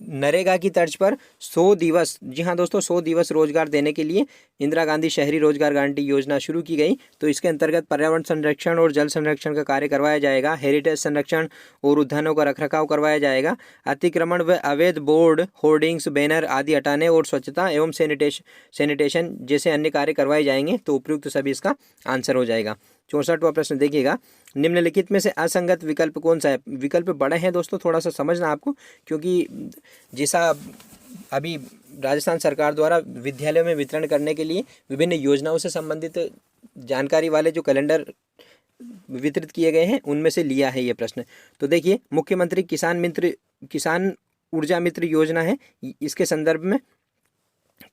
नरेगा की तर्ज पर 100 दिवस, जी हाँ दोस्तों, 100 दिवस रोजगार देने के लिए इंदिरा गांधी शहरी रोजगार गारंटी योजना शुरू की गई। तो इसके अंतर्गत पर्यावरण संरक्षण और जल संरक्षण का कार्य करवाया जाएगा, हेरिटेज संरक्षण और उद्यानों का रखरखाव करवाया जाएगा, अतिक्रमण व अवैध बोर्ड होर्डिंग्स बैनर आदि हटाने और स्वच्छता एवं सैनिटेशन जैसे अन्य कार्य करवाए जाएंगे। तो उपयुक्त सभी इसका आंसर हो जाएगा। 64वां प्रश्न देखिएगा, निम्नलिखित में से असंगत विकल्प कौन सा है? विकल्प बड़े हैं दोस्तों, थोड़ा सा समझना आपको, क्योंकि जैसा अभी राजस्थान सरकार द्वारा विद्यालयों में वितरण करने के लिए विभिन्न योजनाओं से संबंधित जानकारी वाले जो कैलेंडर वितरित किए गए हैं उनमें से लिया है ये प्रश्न। तो देखिए, मुख्यमंत्री किसान ऊर्जा मित्र योजना है, इसके संदर्भ में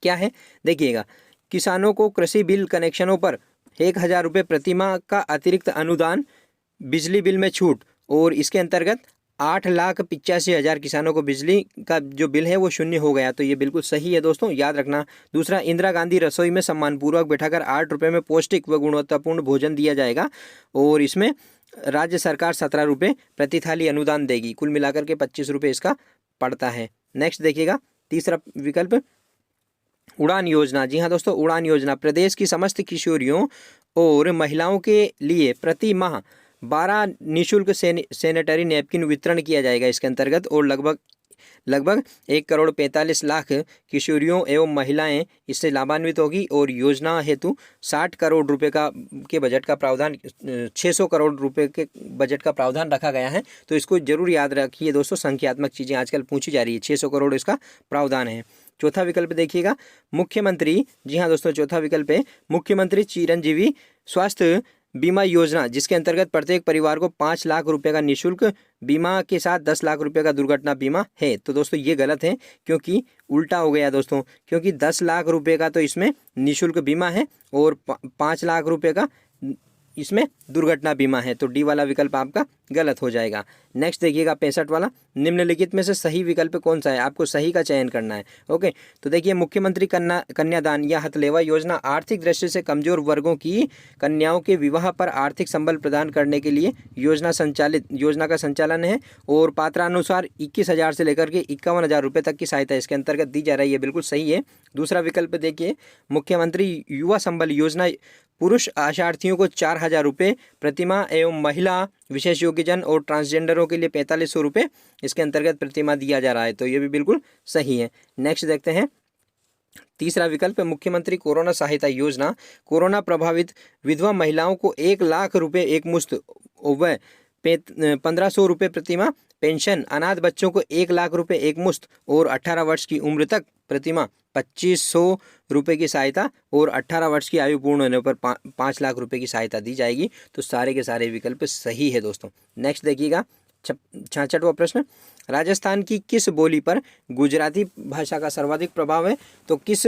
क्या है देखिएगा, किसानों को कृषि बिल कनेक्शनों पर 1,000 रुपये प्रतिमाह का अतिरिक्त अनुदान, बिजली बिल में छूट, और इसके अंतर्गत 8,85,000 किसानों को बिजली का जो बिल है वो शून्य हो गया। तो ये बिल्कुल सही है दोस्तों, याद रखना। दूसरा, इंदिरा गांधी रसोई में सम्मानपूर्वक बैठाकर 8 रुपये में पौष्टिक व गुणवत्तापूर्ण भोजन दिया जाएगा, और इसमें राज्य सरकार 17 रुपये प्रति थाली अनुदान देगी। कुल मिलाकर के 25 रुपये इसका पड़ता है। नेक्स्ट देखिएगा, तीसरा विकल्प उड़ान योजना। जी हाँ दोस्तों, उड़ान योजना प्रदेश की समस्त किशोरियों और महिलाओं के लिए प्रति माह 12 निःशुल्क सैनिटरी नैपकिन वितरण किया जाएगा इसके अंतर्गत, और लगभग 1,45,00,000 किशोरियों एवं महिलाएं इससे लाभान्वित होगी। और योजना हेतु 60 करोड़ रुपए का के बजट का प्रावधान 600 करोड़ रुपए के बजट का प्रावधान रखा गया है। तो इसको जरूर याद रखिए दोस्तों, संख्यात्मक चीज़ें आजकल पूछी जा रही है। 600 करोड़ इसका प्रावधान है। चौथा विकल्प देखिएगा, मुख्यमंत्री, जी हाँ दोस्तों, चौथा विकल्प है मुख्यमंत्री चिरंजीवी स्वास्थ्य बीमा योजना, जिसके अंतर्गत प्रत्येक परिवार को 5 लाख रुपए का निःशुल्क बीमा के साथ 10 लाख रुपए का दुर्घटना बीमा है। तो दोस्तों ये गलत है, क्योंकि उल्टा हो गया दोस्तों, क्योंकि 10 लाख रुपए का तो इसमें निःशुल्क बीमा है और 5 लाख रुपए का इसमें दुर्घटना बीमा है। तो डी वाला विकल्प आपका गलत हो जाएगा। नेक्स्ट देखिएगा 65 वाला, निम्नलिखित में से सही विकल्प कौन सा है, आपको सही का चयन करना है। ओके, तो देखिए, मुख्यमंत्री कन्यादान या हथलेवा योजना आर्थिक दृष्टि से कमजोर वर्गों की कन्याओं के विवाह पर आर्थिक संबल प्रदान करने के लिए योजना का संचालन है, और पात्रानुसार 21,000 से लेकर के 51,000 रुपये तक की सहायता इसके अंतर्गत दी जा रही है। बिल्कुल सही है। दूसरा विकल्प देखिए, मुख्यमंत्री युवा संबल योजना पुरुष आशार्थियों को 4,000 रुपये प्रतिमाह एवं महिला विशेष योग्यजन और ट्रांसजेंडरों के लिए 4,500 रुपये इसके अंतर्गत प्रतिमाह दिया जा रहा है। तो ये भी बिल्कुल सही है। नेक्स्ट देखते हैं, तीसरा विकल्प, मुख्यमंत्री कोरोना सहायता योजना कोरोना प्रभावित विधवा महिलाओं को 1 लाख रुपये एक मुश्त व 1,500 रुपये प्रतिमाह पेंशन, अनाथ बच्चों को 1 लाख रुपये एक मुश्त और 18 वर्ष की उम्र तक प्रतिमाह 2,500 रुपये की सहायता, और 18 वर्ष की आयु पूर्ण होने पर 5 लाख रुपये की सहायता दी जाएगी। तो सारे के सारे विकल्प सही है दोस्तों। नेक्स्ट देखिएगा 66वां प्रश्न, राजस्थान की किस बोली पर गुजराती भाषा का सर्वाधिक प्रभाव है। तो किस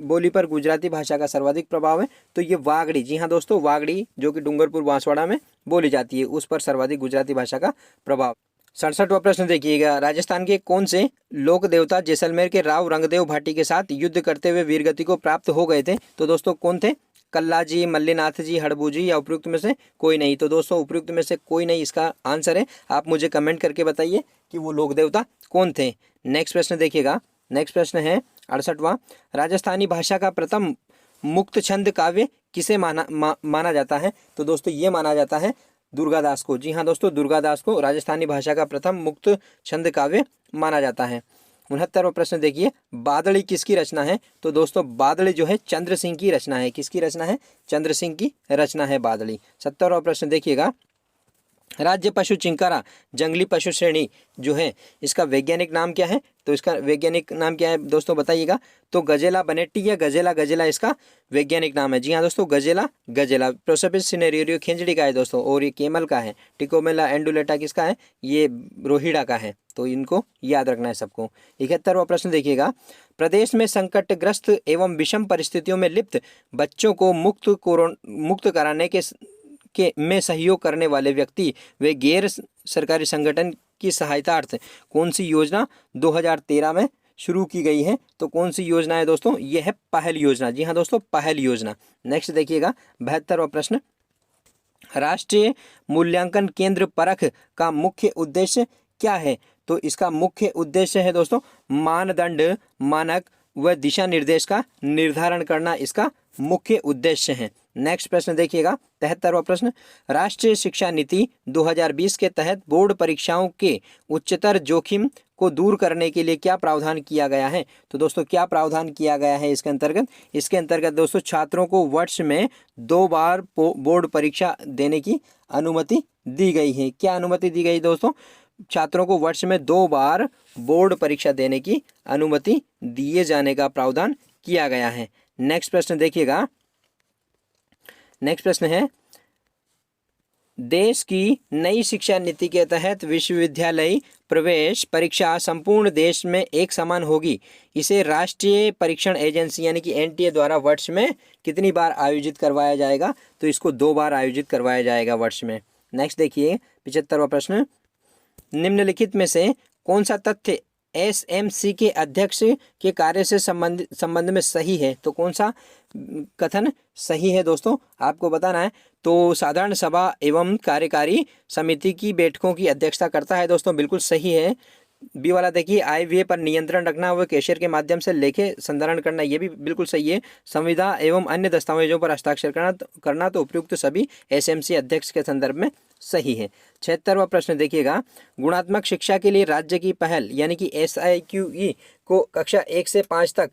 बोली पर गुजराती भाषा का सर्वाधिक प्रभाव है, तो ये वागड़ी। जी हाँ दोस्तों, वागड़ी जो कि डूंगरपुर बांसवाड़ा में बोली जाती है, उस पर सर्वाधिक गुजराती भाषा का प्रभाव। 67वां प्रश्न देखिएगा, राजस्थान के कौन से लोक देवता जैसलमेर के राव रंगदेव भाटी के साथ युद्ध करते हुए वीरगति को प्राप्त हो गए थे। तो दोस्तों कौन थे, कल्ला जी, मल्लीनाथ जी, हड़बू जी, या उपयुक्त में से कोई नहीं। तो दोस्तों उपयुक्त में से कोई नहीं इसका आंसर है। आप मुझे कमेंट करके बताइए कि वो लोक देवता कौन थे। नेक्स्ट प्रश्न देखिएगा, नेक्स्ट प्रश्न है 68वां, राजस्थानी भाषा का प्रथम मुक्त छंद काव्य किसे माना जाता है। तो दोस्तों ये माना जाता है दुर्गादास को। जी हाँ दोस्तों, दुर्गादास को राजस्थानी भाषा का प्रथम मुक्त छंद काव्य माना जाता है। 69वां प्रश्न देखिए, बादली किसकी रचना है। तो दोस्तों बादली जो है चंद्र सिंह की रचना है। किसकी रचना है, चंद्र सिंह की रचना है बादली। 70वां प्रश्न देखिएगा, राज्य पशु चिंकारा जंगली पशु श्रेणी जो है इसका वैज्ञानिक नाम क्या है। तो इसका वैज्ञानिक नाम क्या है दोस्तों बताइएगा। तो गजेला बनेटी या गजेला इसका वैज्ञानिक नाम है। जी हाँ दोस्तों, गजेला। प्रोसोपिस सिनेरियो खेंजड़ी का है दोस्तों, और ये केमल का है। टिकोमेला एंडुलेटा किसका है, ये रोहिड़ा का है। तो इनको याद रखना है सबको। 71वां प्रश्न देखिएगा, प्रदेश में संकटग्रस्त एवं विषम परिस्थितियों में लिप्त बच्चों को मुक्त कराने के में सहयोग करने वाले व्यक्ति वे गैर सरकारी संगठन की सहायतार्थ कौन सी योजना 2013 में शुरू की गई है। तो कौन सी योजना है दोस्तों, ये है पहल योजना। जी हाँ दोस्तों, पहल योजना। नेक्स्ट देखिएगा 72वां प्रश्न, राष्ट्रीय मूल्यांकन केंद्र परख का मुख्य उद्देश्य क्या है। तो इसका मुख्य उद्देश्य है दोस्तों मानदंड, मानक व दिशा निर्देश का निर्धारण करना इसका मुख्य उद्देश्य है। नेक्स्ट प्रश्न देखिएगा 73वां प्रश्न, राष्ट्रीय शिक्षा नीति 2020 के तहत बोर्ड परीक्षाओं के उच्चतर जोखिम को दूर करने के लिए क्या प्रावधान किया गया है। तो दोस्तों क्या प्रावधान किया गया है इसके अंतर्गत दोस्तों छात्रों को वर्ष में 2 बार बोर्ड परीक्षा देने की अनुमति दी गई है। क्या अनुमति दी गई दोस्तों, छात्रों को वर्ष में 2 बार बोर्ड परीक्षा देने की अनुमति दिए जाने का प्रावधान किया गया है। नेक्स्ट प्रश्न देखिएगा, नेक्स्ट प्रश्न है देश की नई शिक्षा नीति के तहत विश्वविद्यालय प्रवेश परीक्षा संपूर्ण देश में एक समान होगी। इसे राष्ट्रीय परीक्षण एजेंसी यानी कि एनटीए द्वारा वर्ष में कितनी बार आयोजित करवाया जाएगा? तो इसको 2 बार आयोजित करवाया जाएगा वर्ष में। नेक्स्ट देखिए 75वां प्रश्न, निम्नलिखित में से कौन सा तथ्य एसएमसी के अध्यक्ष के कार्य से संबंध में सही है? तो कौन सा कथन सही है दोस्तों, आपको बताना है। तो साधारण सभा एवं कार्यकारी समिति की बैठकों की अध्यक्षता करता है दोस्तों, बिल्कुल सही है। बी वाला देखिए, आयव्यय पर नियंत्रण रखना व कैशियर के माध्यम से लेखे संधारण करना, ये भी बिल्कुल सही है। संविदा एवं अन्य दस्तावेजों पर हस्ताक्षर करना तो उपयुक्त सभी एसएमसी अध्यक्ष के संदर्भ में सही है। 76वां प्रश्न देखिएगा, गुणात्मक शिक्षा के लिए राज्य की पहल यानी कि SIQE को कक्षा 1 से 5 तक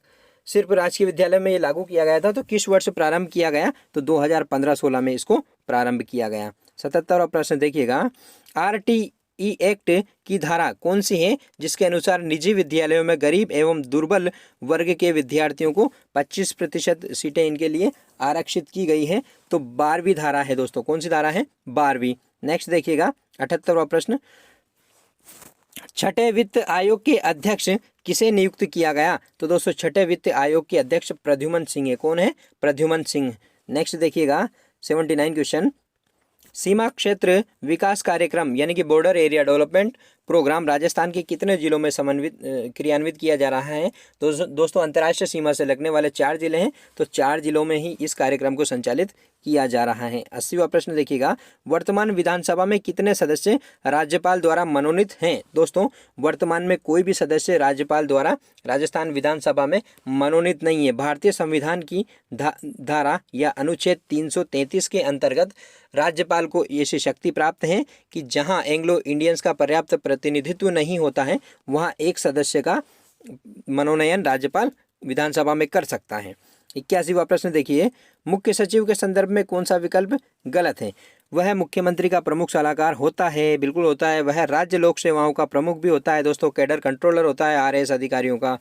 सिर्फ राजकीय विद्यालय में ये लागू किया गया था। तो किस वर्ष प्रारंभ किया गया? तो 2015-16 में इसको प्रारंभ किया गया। 77वां प्रश्न देखिएगा, RTE एक्ट की धारा कौन सी है जिसके अनुसार निजी विद्यालयों में गरीब एवं दुर्बल वर्ग के विद्यार्थियों को 25% सीटें इनके लिए आरक्षित की गई है? तो 12वीं धारा है दोस्तों। कौन सी धारा है? 12वीं। नेक्स्ट देखिएगा 78वां प्रश्न, छठे वित्त आयोग के अध्यक्ष किसे नियुक्त किया गया? तो दोस्तों छठे वित्त आयोग के अध्यक्ष प्रद्युमन सिंह है। कौन है? प्रद्युमन सिंह। नेक्स्ट देखिएगा 79 क्वेश्चन, सीमा क्षेत्र विकास कार्यक्रम यानी कि border area development programme Rajasthan के कितने जिलों में क्रियान्वित किया जा रहा है? तो दोस्तों अंतर्राष्ट्रीय सीमा से लगने वाले 4 जिले हैं, तो 4 जिलों में ही इस कार्यक्रम को संचालित किया जा रहा है। 80वां प्रश्न देखिएगा, वर्तमान विधानसभा में कितने सदस्य राज्यपाल द्वारा मनोनीत हैं? दोस्तों वर्तमान में कोई भी सदस्य राज्यपाल द्वारा राजस्थान विधानसभा में मनोनीत नहीं है। भारतीय संविधान की धारा या अनुच्छेद 333 के अंतर्गत राज्यपाल को ऐसी शक्ति प्राप्त है कि जहां एंग्लो इंडियंस का पर्याप्त प्रतिनिधित्व नहीं होता है वहां एक सदस्य का मनोनयन राज्यपाल विधानसभा में कर सकता है। 81वां प्रश्न देखिए, मुख्य सचिव के संदर्भ में कौन सा विकल्प गलत है? वह मुख्यमंत्री का प्रमुख सलाहकार होता है, बिल्कुल होता है। वह राज्य लोक सेवाओं का प्रमुख भी होता है दोस्तों, कैडर कंट्रोलर होता है RAS अधिकारियों का।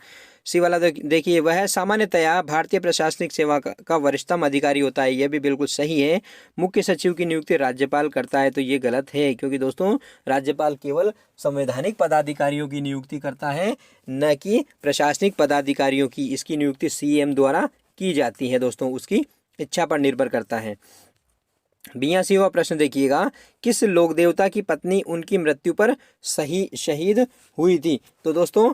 सी वाला देखिए, वह सामान्यतया भारतीय प्रशासनिक सेवा का वरिष्ठतम अधिकारी होता है, यह भी बिल्कुल सही है। मुख्य सचिव की नियुक्ति राज्यपाल करता है, तो ये गलत है, क्योंकि दोस्तों राज्यपाल केवल संवैधानिक पदाधिकारियों की नियुक्ति करता है, न कि प्रशासनिक पदाधिकारियों की। इसकी नियुक्ति CM द्वारा की जाती है दोस्तों, उसकी इच्छा पर निर्भर करता है। 82वां प्रश्न देखिएगा, किस लोक देवता की पत्नी उनकी मृत्यु पर शहीद हुई थी? तो दोस्तों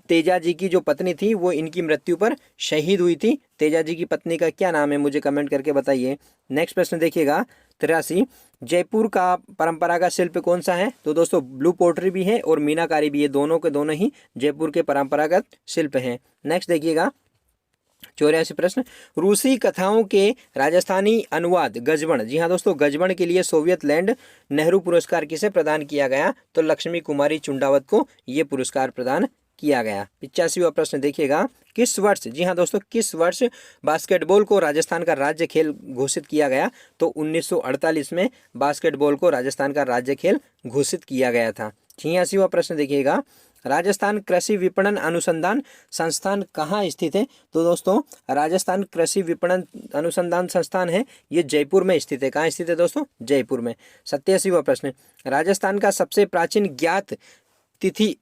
तेजा जी की जो पत्नी थी वो इनकी मृत्यु पर शहीद हुई थी। तेजा जी की पत्नी का क्या नाम है, मुझे कमेंट करके बताइए। नेक्स्ट प्रश्न देखिएगा 83, जयपुर का परंपरागत शिल्प कौन सा है? तो दोस्तों ब्लू पोट्री भी है और मीनाकारी भी है, दोनों के दोनों ही जयपुर के परंपरागत शिल्प हैं। नेक्स्ट देखिएगा 84 प्रश्न, रूसी कथाओं के राजस्थानी अनुवाद गजबण, जी हाँ दोस्तों गजबण के लिए सोवियत लैंड नेहरू पुरस्कार किसे प्रदान किया गया? तो लक्ष्मी कुमारी चुंडावत को ये पुरस्कार प्रदान किया गया। 85वां प्रश्न देखिएगा, किस वर्ष, जी हाँ दोस्तों किस वर्ष बास्केटबॉल को राजस्थान का राज्य खेल घोषित किया गया? तो 1948 में बास्केटबॉल को राजस्थान का राज्य खेल घोषित किया गया था। 86वां प्रश्न देखिएगा, राजस्थान कृषि विपणन अनुसंधान संस्थान कहाँ स्थित है? तो दोस्तों राजस्थान कृषि विपणन अनुसंधान संस्थान है, ये जयपुर में स्थित है। कहाँ स्थित है दोस्तों? जयपुर में। 87वां प्रश्न, राजस्थान का सबसे प्राचीन ज्ञात तिथि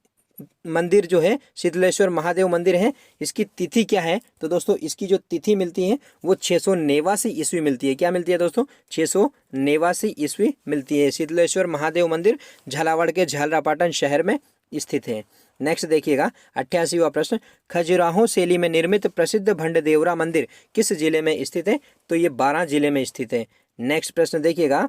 मंदिर जो है शीतलेश्वर महादेव मंदिर है, इसकी तिथि क्या है? तो दोस्तों इसकी जो तिथि मिलती है वो 689 ईस्वी मिलती है। क्या मिलती है दोस्तों? 689 ईस्वी मिलती है। शीतलेश्वर महादेव मंदिर झालावाड़ के झालरापाटन शहर में स्थित है। नेक्स्ट देखिएगा 88वां प्रश्न, खजुराहो शैली में निर्मित प्रसिद्ध भंडदेवरा मंदिर किस जिले में स्थित है? तो ये 12 जिले में स्थित है। नेक्स्ट प्रश्न देखिएगा,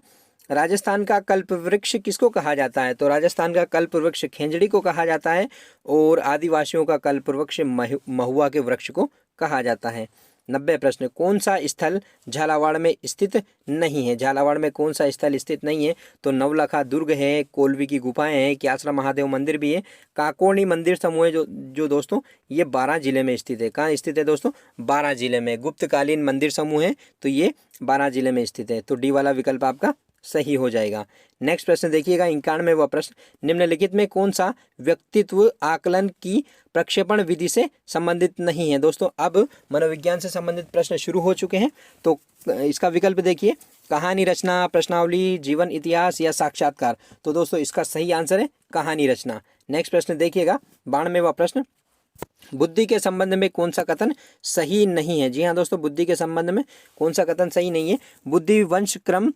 राजस्थान का कल्प वृक्ष किसको कहा जाता है? तो राजस्थान का कल्प वृक्ष खेंजड़ी को कहा जाता है और आदिवासियों का कल्प वृक्ष महुआ के वृक्ष को कहा जाता है। 90 प्रश्न, कौन सा स्थल झालावाड़ में स्थित नहीं है? झालावाड़ में कौन सा स्थल स्थित नहीं है? तो नवलखा दुर्ग है, कोलवी की गुफाएं हैं, क्यासरा महादेव मंदिर भी है, काकोनी मंदिर समूह है जो दोस्तों ये 12 जिले में स्थित है। कहाँ स्थित है दोस्तों? 12 जिले में। गुप्तकालीन मंदिर समूह है तो ये 12 जिले में स्थित है, तो डी वाला विकल्प आपका सही हो जाएगा। नेक्स्ट प्रश्न देखिएगा 91वां प्रश्न, निम्नलिखित में कौन सा व्यक्तित्व आकलन की प्रक्षेपण विधि से संबंधित नहीं है? दोस्तों अब मनोविज्ञान से संबंधित प्रश्न शुरू हो चुके हैं, तो इसका विकल्प देखिए, कहानी रचना, प्रश्नावली, जीवन इतिहास या साक्षात्कार। तो दोस्तों इसका सही आंसर है कहानी रचना। नेक्स्ट प्रश्न देखिएगा, 92वां प्रश्न, बुद्धि के संबंध में कौन सा कथन सही नहीं है। जी हाँ दोस्तों, बुद्धि के संबंध में कौन सा कथन सही नहीं है। बुद्धि वंश, क्रम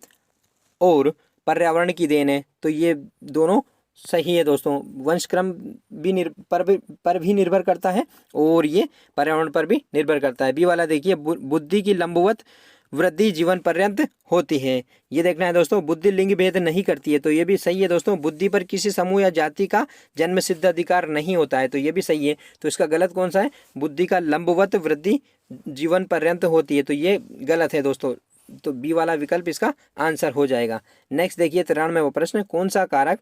और पर्यावरण की देन है, तो ये दोनों सही है दोस्तों। वंश क्रम भी पर भी निर्भर करता है और ये पर्यावरण पर भी निर्भर करता है। बी वाला देखिए, बुद्धि की लंबवत वृद्धि जीवन पर्यंत होती है। ये देखना है दोस्तों, बुद्धि लिंग भेद नहीं करती है, तो ये भी सही है दोस्तों। बुद्धि पर किसी समूह या जाति का जन्म सिद्ध अधिकार नहीं होता है, तो ये भी सही है। तो इसका गलत कौन सा है, बुद्धि का लंबवत वृद्धि जीवन पर्यंत होती है, तो ये गलत है दोस्तों। तो बी वाला विकल्प इसका आंसर हो जाएगा। नेक्स्ट देखिए, 93वां प्रश्न, कौन सा कारक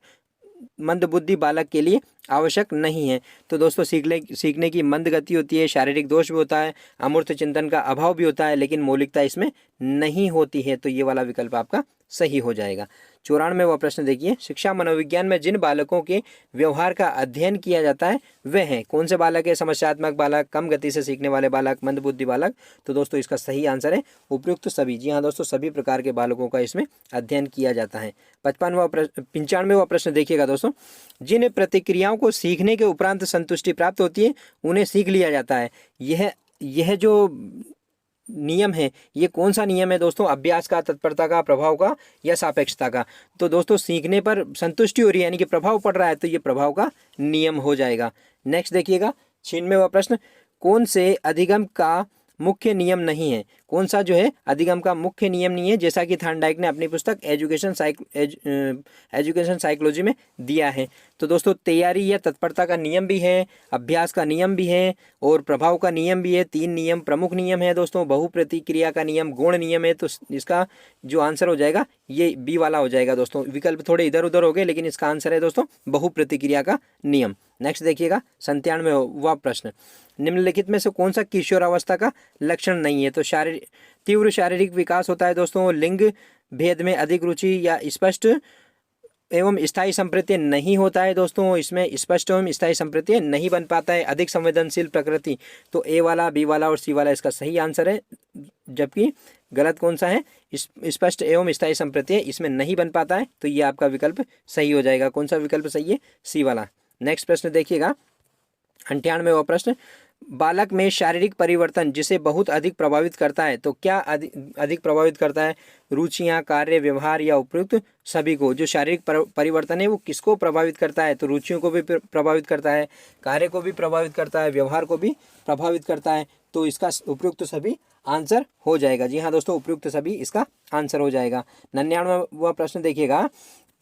मंदबुद्धि बालक के लिए आवश्यक नहीं है। तो दोस्तों सीखने की मंद गति होती है, शारीरिक दोष भी होता है, अमूर्त चिंतन का अभाव भी होता है, लेकिन मौलिकता इसमें नहीं होती है, तो ये वाला विकल्प आपका सही हो जाएगा। 94वां प्रश्न देखिए, शिक्षा मनोविज्ञान में जिन बालकों के व्यवहार का अध्ययन किया जाता है वे हैं कौन से बालक है। समस्यात्मक बालक, कम गति से सीखने वाले बालक, मंदबुद्धि बालक। तो दोस्तों इसका सही आंसर है उपयुक्त सभी। जी हाँ दोस्तों, सभी प्रकार के बालकों का इसमें अध्ययन किया जाता है। 95वां प्रश्न देखिएगा दोस्तों, जिन प्रतिक्रियाओं को सीखने के उपरांत संतुष्टि प्राप्त होती है उन्हें सीख लिया जाता है। यह जो नियम है, ये कौन सा नियम है दोस्तों, अभ्यास का, तत्परता का, प्रभाव का या सापेक्षता का। तो दोस्तों सीखने पर संतुष्टि हो रही है यानी कि प्रभाव पड़ रहा है, तो ये प्रभाव का नियम हो जाएगा। नेक्स्ट देखिएगा, 96वां प्रश्न, कौन से अधिगम का मुख्य नियम नहीं है। कौन सा जो है अधिगम का मुख्य नियम नहीं है, जैसा कि थार्नडाइक ने अपनी पुस्तक एजुकेशन साइकोलॉजी में दिया है। तो दोस्तों तैयारी या तत्परता का नियम भी है, अभ्यास का नियम भी है और प्रभाव का नियम भी है। 3 नियम प्रमुख नियम है दोस्तों। बहुप्रतिक्रिया का नियम गौण नियम है, तो इसका जो आंसर हो जाएगा ये बी वाला हो जाएगा दोस्तों। विकल्प थोड़े इधर उधर हो गए, लेकिन इसका आंसर है दोस्तों बहुप्रतिक्रिया का नियम। नेक्स्ट देखिएगा, 97वां प्रश्न, निम्नलिखित में से कौन सा किशोरावस्था का लक्षण नहीं है। तो तीव्र शारीरिक विकास होता है दोस्तों, लिंग भेद में अधिक रुचि या स्पष्ट एवं स्थायी संप्रत्यय नहीं होता है दोस्तों, इसमें स्पष्ट एवं स्थायी संप्रत्यय नहीं बन पाता है, अधिक संवेदनशील प्रकृति। तो ए वाला, बी वाला और सी वाला इसका सही आंसर है, जबकि गलत कौन सा है, स्पष्ट एवं स्थायी संप्रत्यय इसमें नहीं बन पाता है, तो ये आपका विकल्प सही हो जाएगा। कौन सा विकल्प सही है, सी वाला। नेक्स्ट प्रश्न देखिएगा, 98वां प्रश्न, बालक में शारीरिक परिवर्तन जिसे बहुत अधिक प्रभावित करता है। तो क्या अधिक प्रभावित करता है, रुचियां, कार्य, व्यवहार या उपयुक्त सभी को। जो शारीरिक परिवर्तन है वो किसको प्रभावित करता है, तो रुचियों को भी प्रभावित करता है, कार्य को भी प्रभावित करता है, व्यवहार को भी प्रभावित करता है, तो इसका उपयुक्त सभी आंसर हो जाएगा। जी हाँ दोस्तों, उपयुक्त सभी इसका आंसर हो जाएगा। 99वां प्रश्न देखिएगा,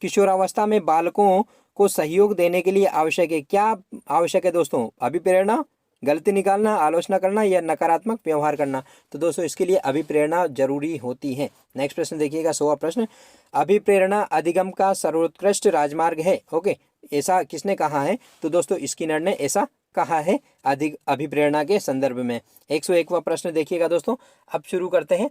किशोरावस्था में बालकों को सहयोग देने के लिए आवश्यक है। क्या आवश्यक है दोस्तों, अभिप्रेरणा, गलती निकालना, आलोचना करना या नकारात्मक व्यवहार करना। तो दोस्तों इसके लिए अभिप्रेरणा जरूरी होती है। नेक्स्ट प्रश्न देखिएगा, 100वां प्रश्न, अभिप्रेरणा अधिगम का सर्वोत्कृष्ट राजमार्ग है। ओके, ऐसा किसने कहा है, तो दोस्तों स्किनर ने ऐसा कहा है अभिप्रेरणा के संदर्भ में। 101वां प्रश्न देखिएगा दोस्तों। अब शुरू करते हैं,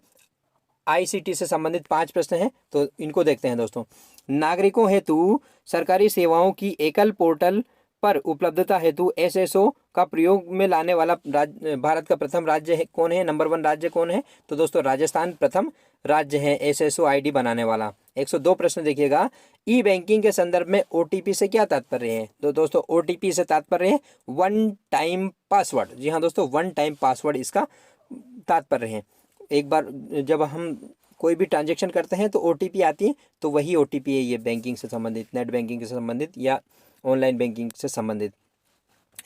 ICT से संबंधित 5 प्रश्न हैं, तो इनको देखते हैं दोस्तों। नागरिकों हेतु सरकारी सेवाओं की एकल पोर्टल पर उपलब्धता हेतु SSO का प्रयोग में लाने वाला भारत का प्रथम राज्य है कौन है, नंबर 1 राज्य कौन है, तो दोस्तों राजस्थान प्रथम राज्य है SSO ID बनाने वाला। 102 प्रश्न देखिएगा, ई बैंकिंग के संदर्भ में OTP से क्या तात्पर्य है। तो दोस्तों OTP से तात्पर्य है वन टाइम पासवर्ड। जी हाँ दोस्तों, वन टाइम पासवर्ड इसका तात्पर्य है। एक बार जब हम कोई भी ट्रांजेक्शन करते हैं तो OTP आती है, तो वही OTP है ये बैंकिंग से संबंधित, नेट बैंकिंग से संबंधित या ऑनलाइन बैंकिंग से संबंधित।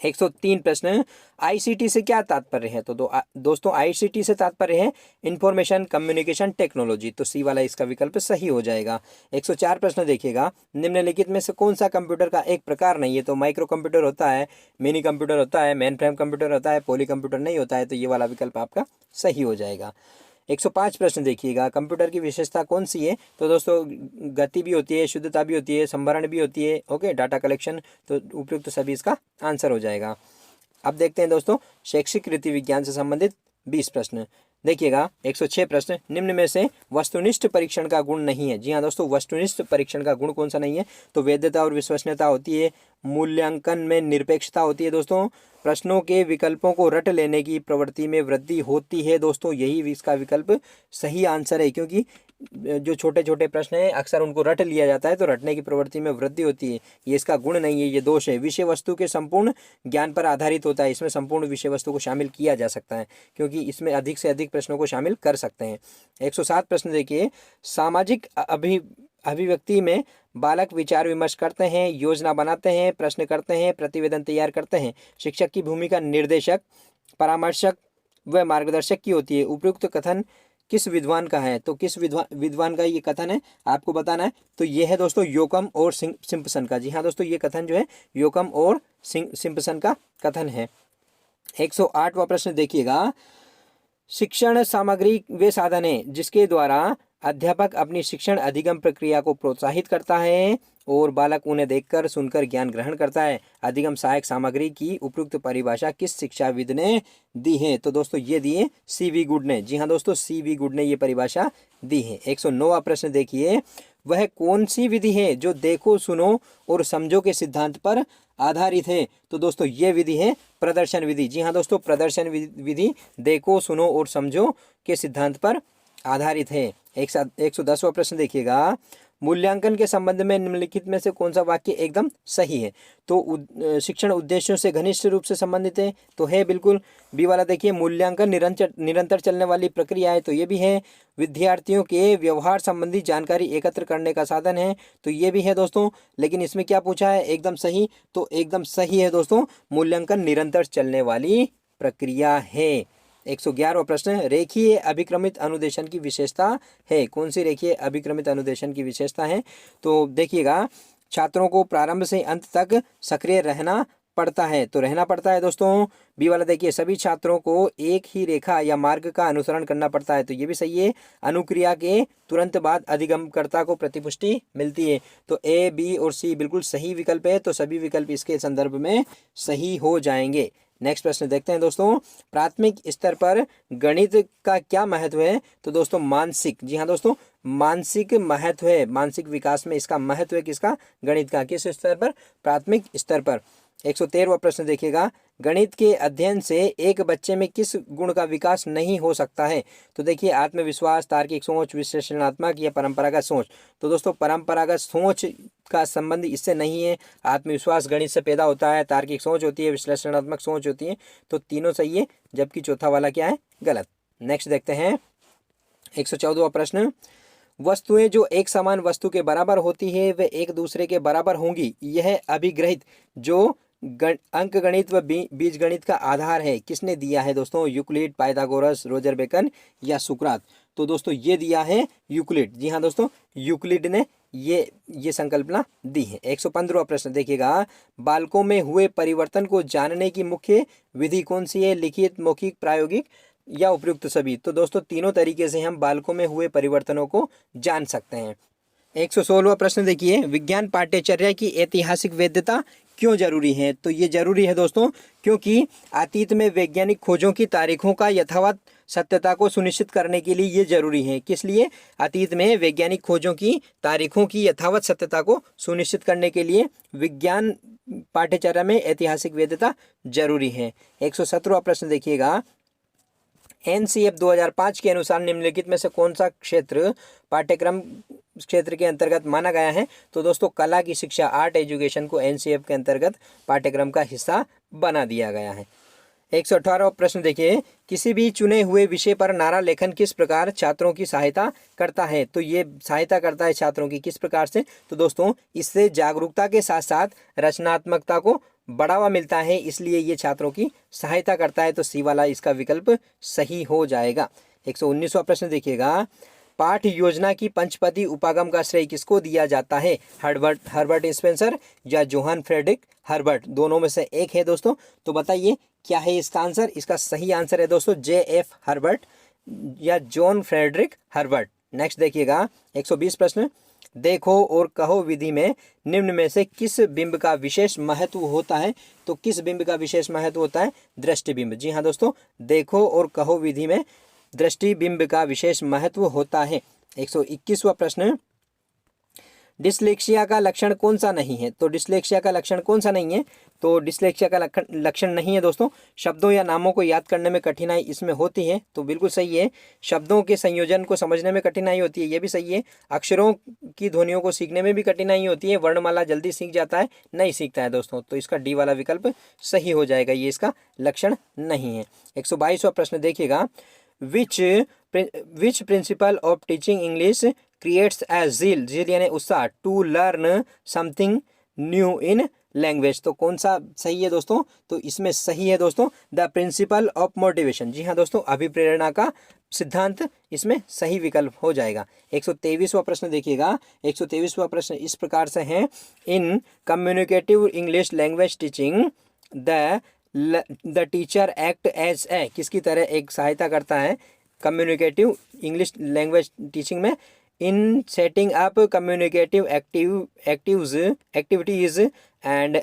103 प्रश्न, ICT से क्या तात्पर्य है। तो दोस्तों ICT से तात्पर्य है इंफॉर्मेशन कम्युनिकेशन टेक्नोलॉजी, तो सी वाला इसका विकल्प सही हो जाएगा। 104 प्रश्न देखिएगा, निम्नलिखित में से कौन सा कंप्यूटर का एक प्रकार नहीं है। तो माइक्रो कंप्यूटर होता है, मिनी कंप्यूटर होता है, मेन फ्रेम कंप्यूटर होता है, पॉली कंप्यूटर नहीं होता है, तो ये वाला विकल्प आपका सही हो जाएगा। 105 प्रश्न देखिएगा, कंप्यूटर की विशेषता कौन सी है। तो दोस्तों गति भी होती है, शुद्धता भी होती है, संभरण भी होती है, ओके, डाटा कलेक्शन, तो उपयुक्त सभी इसका आंसर हो जाएगा। अब देखते हैं दोस्तों शैक्षिक रीति विज्ञान से संबंधित 20 प्रश्न देखिएगा। 106 प्रश्न, निम्न में से वस्तुनिष्ठ परीक्षण का गुण नहीं है। जी हाँ दोस्तों, वस्तुनिष्ठ परीक्षण का गुण कौन सा नहीं है, तो वैधता और विश्वसनीयता होती है, मूल्यांकन में निरपेक्षता होती है दोस्तों, प्रश्नों के विकल्पों को रट लेने की प्रवृत्ति में वृद्धि होती है दोस्तों, यही इसका विकल्प सही आंसर है, क्योंकि जो छोटे छोटे प्रश्न हैं अक्सर उनको रट लिया जाता है, तो रटने की प्रवृत्ति में वृद्धि होती है। ये इसका गुण नहीं है, ये दोष है। विषय वस्तु के संपूर्ण ज्ञान पर आधारित होता है। इसमें संपूर्ण विषय वस्तु को शामिल किया जा सकता है, क्योंकि इसमें अधिक से अधिक प्रश्नों को शामिल कर सकते हैं। 107 प्रश्न देखिए, सामाजिक अभिव्यक्ति में बालक विचार विमर्श करते हैं, योजना बनाते हैं, प्रश्न करते हैं, प्रतिवेदन तैयार करते हैं। शिक्षक की भूमिका निर्देशक, परामर्शक व मार्गदर्शक की होती है। उपयुक्त कथन किस विद्वान का है? तो किस विद्वान का ये कथन है आपको बताना है। तो ये है दोस्तों योकम और सिम्पसन का। जी हाँ दोस्तों, ये कथन जो है योकम और सिम्पसन का कथन है। 108वां प्रश्न देखिएगा, शिक्षण सामग्री वे साधन है जिसके द्वारा अध्यापक अपनी शिक्षण अधिगम प्रक्रिया को प्रोत्साहित करता है और बालक उन्हें देखकर सुनकर ज्ञान ग्रहण करता है। अधिगम सहायक सामग्री की उपयुक्त परिभाषा किस शिक्षाविद ने दी है? तो दोस्तों ये दिए CV गुड ने। जी हाँ दोस्तों, CV गुड ने ये परिभाषा दी है। 109वां प्रश्न देखिए, वह कौन सी विधि है जो देखो सुनो और समझो के सिद्धांत पर आधारित है? तो दोस्तों ये विधि है प्रदर्शन विधि। जी हाँ दोस्तों, प्रदर्शन विधि देखो सुनो और समझो के सिद्धांत पर आधारित है। 110वां प्रश्न देखिएगा, मूल्यांकन के संबंध में निम्नलिखित में से कौन सा वाक्य एकदम सही है? तो शिक्षण उद्देश्यों से घनिष्ठ रूप से संबंधित है, तो है बिल्कुल बी वाला। देखिए, मूल्यांकन निरंतर चलने वाली प्रक्रिया है, तो ये भी है। विद्यार्थियों के व्यवहार संबंधी जानकारी एकत्र करने का साधन है, तो ये भी है दोस्तों। लेकिन इसमें क्या पूछा है? एकदम सही। तो एकदम सही है दोस्तों, मूल्यांकन निरंतर चलने वाली प्रक्रिया है। 111वां प्रश्न, रेखीय अभिक्रमित अनुदेशन की विशेषता है? कौन सी रेखीय अभिक्रमित अनुदेशन की विशेषता है? तो देखिएगा, छात्रों को प्रारंभ से अंत तक सक्रिय रहना पड़ता है, तो रहना पड़ता है दोस्तों। बी वाला देखिए, सभी छात्रों को एक ही रेखा या मार्ग का अनुसरण करना पड़ता है, तो ये भी सही है। अनुक्रिया के तुरंत बाद अधिगमकर्ता को प्रतिपुष्टि मिलती है, तो A, B और C बिल्कुल सही विकल्प है, तो सभी विकल्प इसके संदर्भ में सही हो जाएंगे। नेक्स्ट प्रश्न देखते हैं दोस्तों, प्राथमिक स्तर पर गणित का क्या महत्व है? तो दोस्तों मानसिक, जी हाँ दोस्तों, मानसिक महत्व है। मानसिक विकास में इसका महत्व है किसका? गणित का। किस स्तर पर? प्राथमिक स्तर पर। 113वां प्रश्न देखिएगा, गणित के अध्ययन से एक बच्चे में किस गुण का विकास नहीं हो सकता है? तो देखिए, आत्मविश्वास, तार्किक सोच, विश्लेषणात्मक या परंपरागत सोच। तो दोस्तों परंपरागत सोच का संबंध इससे नहीं है। आत्मविश्वास गणित से पैदा होता है, तार्किक सोच होती है, विश्लेषणात्मक सोच होती है, तो तीनों सही है, जबकि चौथा वाला क्या है? गलत। नेक्स्ट देखते हैं 114वां प्रश्न, वस्तुएं जो एक समान वस्तु के बराबर होती है वे एक दूसरे के बराबर होंगी, यह अभिग्रहित जो अंक गणित व बीज गणित का आधार है, किसने दिया है दोस्तों? यूक्लिड, पाइथागोरस, रोजर बेकन या सुकरात? तो दोस्तों ये दिया है यूक्लिड। जी हाँ दोस्तों, यूक्लिड ने ये संकल्पना दी है। 115वां प्रश्न देखिएगा, बालकों में हुए परिवर्तन को जानने की मुख्य विधि कौन सी है? लिखित, मौखिक, प्रायोगिक या उपयुक्त सभी? तो दोस्तों तीनों तरीके से हम बालकों में हुए परिवर्तनों को जान सकते हैं। 116वां प्रश्न देखिए, विज्ञान पाठ्यचर्या की ऐतिहासिक वैधता क्यों जरूरी है? तो ये जरूरी है दोस्तों क्योंकि अतीत में वैज्ञानिक खोजों की तारीखों का यथावत सत्यता को सुनिश्चित करने के लिए ये जरूरी है। किस लिए? अतीत में वैज्ञानिक खोजों की तारीखों की यथावत सत्यता को सुनिश्चित करने के लिए विज्ञान पाठ्यचर्या में ऐतिहासिक वैधता जरूरी है। 117वां प्रश्न देखिएगा, NCF 2005 के अनुसार निम्नलिखित में से कौन सा क्षेत्र पाठ्यक्रम क्षेत्र के अंतर्गत माना गया है? तो दोस्तों कला की शिक्षा, आर्ट एजुकेशन को NCF के अंतर्गत पाठ्यक्रम का हिस्सा बना दिया गया है। 118वां प्रश्न देखिए, किसी भी चुने हुए विषय पर नारा लेखन किस प्रकार छात्रों की सहायता करता है? तो ये सहायता करता है छात्रों की किस प्रकार से? तो दोस्तों इससे जागरूकता के साथ साथ रचनात्मकता को बढ़ावा मिलता है, इसलिए ये छात्रों की सहायता करता है, तो सी वाला इसका विकल्प सही हो जाएगा। 119वां प्रश्न देखिएगा, पाठ योजना की पंचपदी उपागम का श्रेय किसको दिया जाता है? हर्बर्ट स्पेंसर या जोहान फ्रेडरिक हर्बर्ट? दोनों में से एक है दोस्तों, तो बताइए क्या है इसका आंसर? इसका सही आंसर है दोस्तों JF हर्बर्ट या जॉन फ्रेडरिक हर्बर्ट। नेक्स्ट देखिएगा 120 प्रश्न, देखो और कहो विधि में निम्न में से किस बिंब का विशेष महत्व होता है? तो किस बिंब का विशेष महत्व होता है? दृष्टिबिंब। जी हाँ दोस्तों, देखो और कहो विधि में दृष्टिबिंब का विशेष महत्व होता है। 121वां प्रश्न, डिसलेक्सिया का लक्षण कौन सा नहीं है? तो डिसलेक्सिया का लक्षण कौन सा नहीं है? तो डिसलेक्सिया का लक्षण नहीं है दोस्तों, शब्दों या नामों को याद करने में कठिनाई इसमें होती है, तो बिल्कुल सही है। शब्दों के संयोजन को समझने में कठिनाई होती है, ये भी सही है। अक्षरों की ध्वनियों को सीखने में भी कठिनाई होती है। वर्णमाला जल्दी सीख जाता है, नहीं सीखता है दोस्तों, तो इसका डी वाला विकल्प सही हो जाएगा, ये इसका लक्षण नहीं है। 122वां प्रश्न देखिएगा, which principle of teaching English creates a zeal, zeal यानी उत्साह, to learn something new in language. तो कौन सा सही है दोस्तों? तो इसमें सही है दोस्तों द प्रिंसिपल ऑफ मोटिवेशन। जी हाँ दोस्तों, अभिप्रेरणा का सिद्धांत इसमें सही विकल्प हो जाएगा। 123वां प्रश्न देखिएगा, 123वां प्रश्न इस प्रकार से है, in communicative English language teaching the teacher act as a, किसकी तरह एक सहायता करता है कम्युनिकेटिव इंग्लिश लैंग्वेज टीचिंग में? In setting up communicative activities and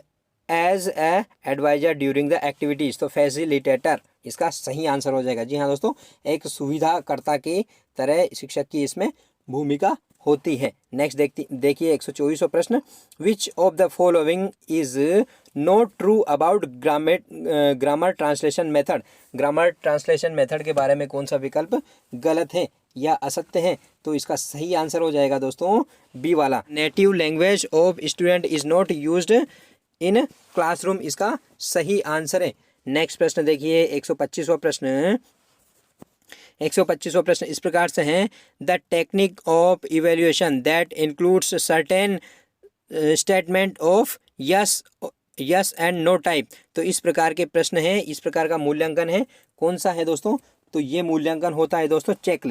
as a adviser during the activities. तो फैसिलिटेटर इसका सही आंसर हो जाएगा। जी हाँ दोस्तों, एक सुविधाकर्ता की तरह शिक्षक की इसमें भूमिका होती है। नेक्स्ट देखिए 124वां प्रश्न, which of the following is not true about grammar translation method. Grammar translation method के बारे में कौन सा विकल्प गलत है या असत्य है? तो इसका सही आंसर हो जाएगा दोस्तों बी वाला, native language of student is not used in classroom, इसका सही आंसर है। नेक्स्ट प्रश्न देखिए 125वां प्रश्न, 125वां प्रश्न इस प्रकार से है, the technique of evaluation that includes certain statement of yes and no type. तो इस प्रकार के प्रश्न है, इस प्रकार का मूल्यांकन है, कौन सा है दोस्तों? तो ये मूल्यांकन होता है दोस्तों चेक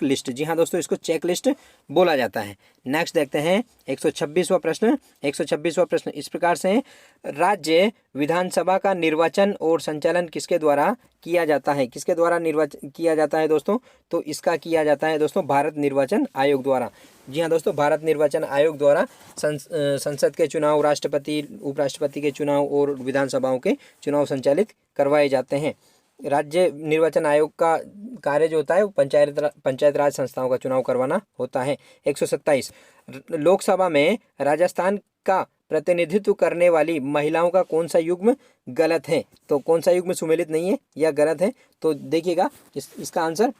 लिस्ट। जी हाँ दोस्तों, इसको चेक लिस्ट बोला जाता है। नेक्स्ट देखते हैं 126वां प्रश्न, 126वां प्रश्न इस प्रकार से है, राज्य विधानसभा का निर्वाचन और संचालन किसके द्वारा किया जाता है? किसके द्वारा निर्वाचन किया जाता है दोस्तों? तो इसका किया जाता है दोस्तों भारत निर्वाचन आयोग द्वारा। जी हाँ दोस्तों, भारत निर्वाचन आयोग द्वारा संसद के चुनाव, राष्ट्रपति उपराष्ट्रपति के चुनाव और विधानसभाओं के चुनाव संचालित करवाए जाते हैं। राज्य निर्वाचन आयोग का कार्य जो होता है वो पंचायत राज संस्थाओं का चुनाव करवाना होता है। 127, लोकसभा में राजस्थान का प्रतिनिधित्व करने वाली महिलाओं का कौन सा युग्म गलत है? तो कौन सा युग्म सुमेलित नहीं है या गलत है? तो देखिएगा इसका आंसर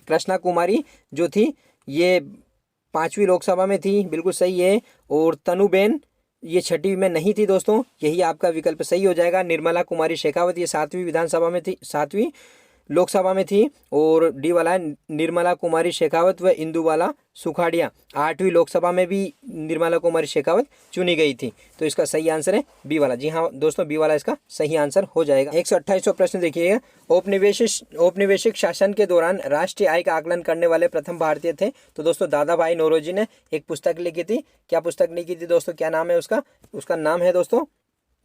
कृष्णा कुमारी जो थी ये 5वीं लोकसभा में थी, बिल्कुल सही है। और तनुबेन ये 6वीं में नहीं थी दोस्तों, यही आपका विकल्प सही हो जाएगा। निर्मला कुमारी शेखावत ये 7वीं विधानसभा में थी, 7वीं लोकसभा में थी। और डी वाला है निर्मला कुमारी शेखावत व इंदुबाला सुखाड़िया, 8वीं लोकसभा में भी निर्मला कुमारी शेखावत चुनी गई थी। तो इसका सही आंसर है बी वाला। जी हाँ दोस्तों, बी वाला इसका सही आंसर हो जाएगा। 128वां प्रश्न देखिएगा, औपनिवेशिक शासन के दौरान राष्ट्रीय आय का आकलन करने वाले प्रथम भारतीय थे? तो दोस्तों दादा भाई नौरोजी ने एक पुस्तक लिखी थी। क्या पुस्तक लिखी थी दोस्तों? क्या नाम है उसका नाम है दोस्तों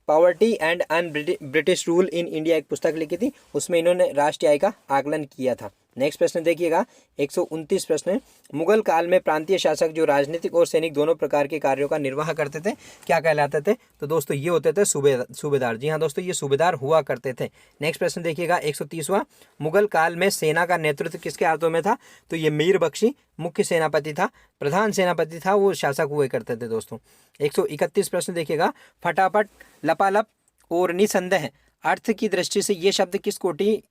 poverty and un British rule in India, एक पुस्तक लिखी थी, उसमें इन्होंने राष्ट्रीय आय का आकलन किया था। नेक्स्ट प्रश्न देखिएगा 129 प्रश्न, मुगल काल में प्रांतीय शासक जो राजनीतिक और सैनिक दोनों प्रकार के कार्यों का निर्वाह करते थे क्या कहलाते थे? तो दोस्तों ये होते थे सूबेदार। जी हाँ दोस्तों, ये सूबेदार हुआ करते थे। नेक्स्ट प्रश्न देखिएगा 130वां, मुगल काल में सेना का नेतृत्व किसके हाथों में था? तो ये मीर बख्शी मुख्य सेनापति था, प्रधान सेनापति था, वो शासक हुए करते थे दोस्तों। 131 प्रश्न देखिएगा, फटाफट, लपालप और निसंदेह अर्थ की दृष्टि से ये शब्द किस कोटि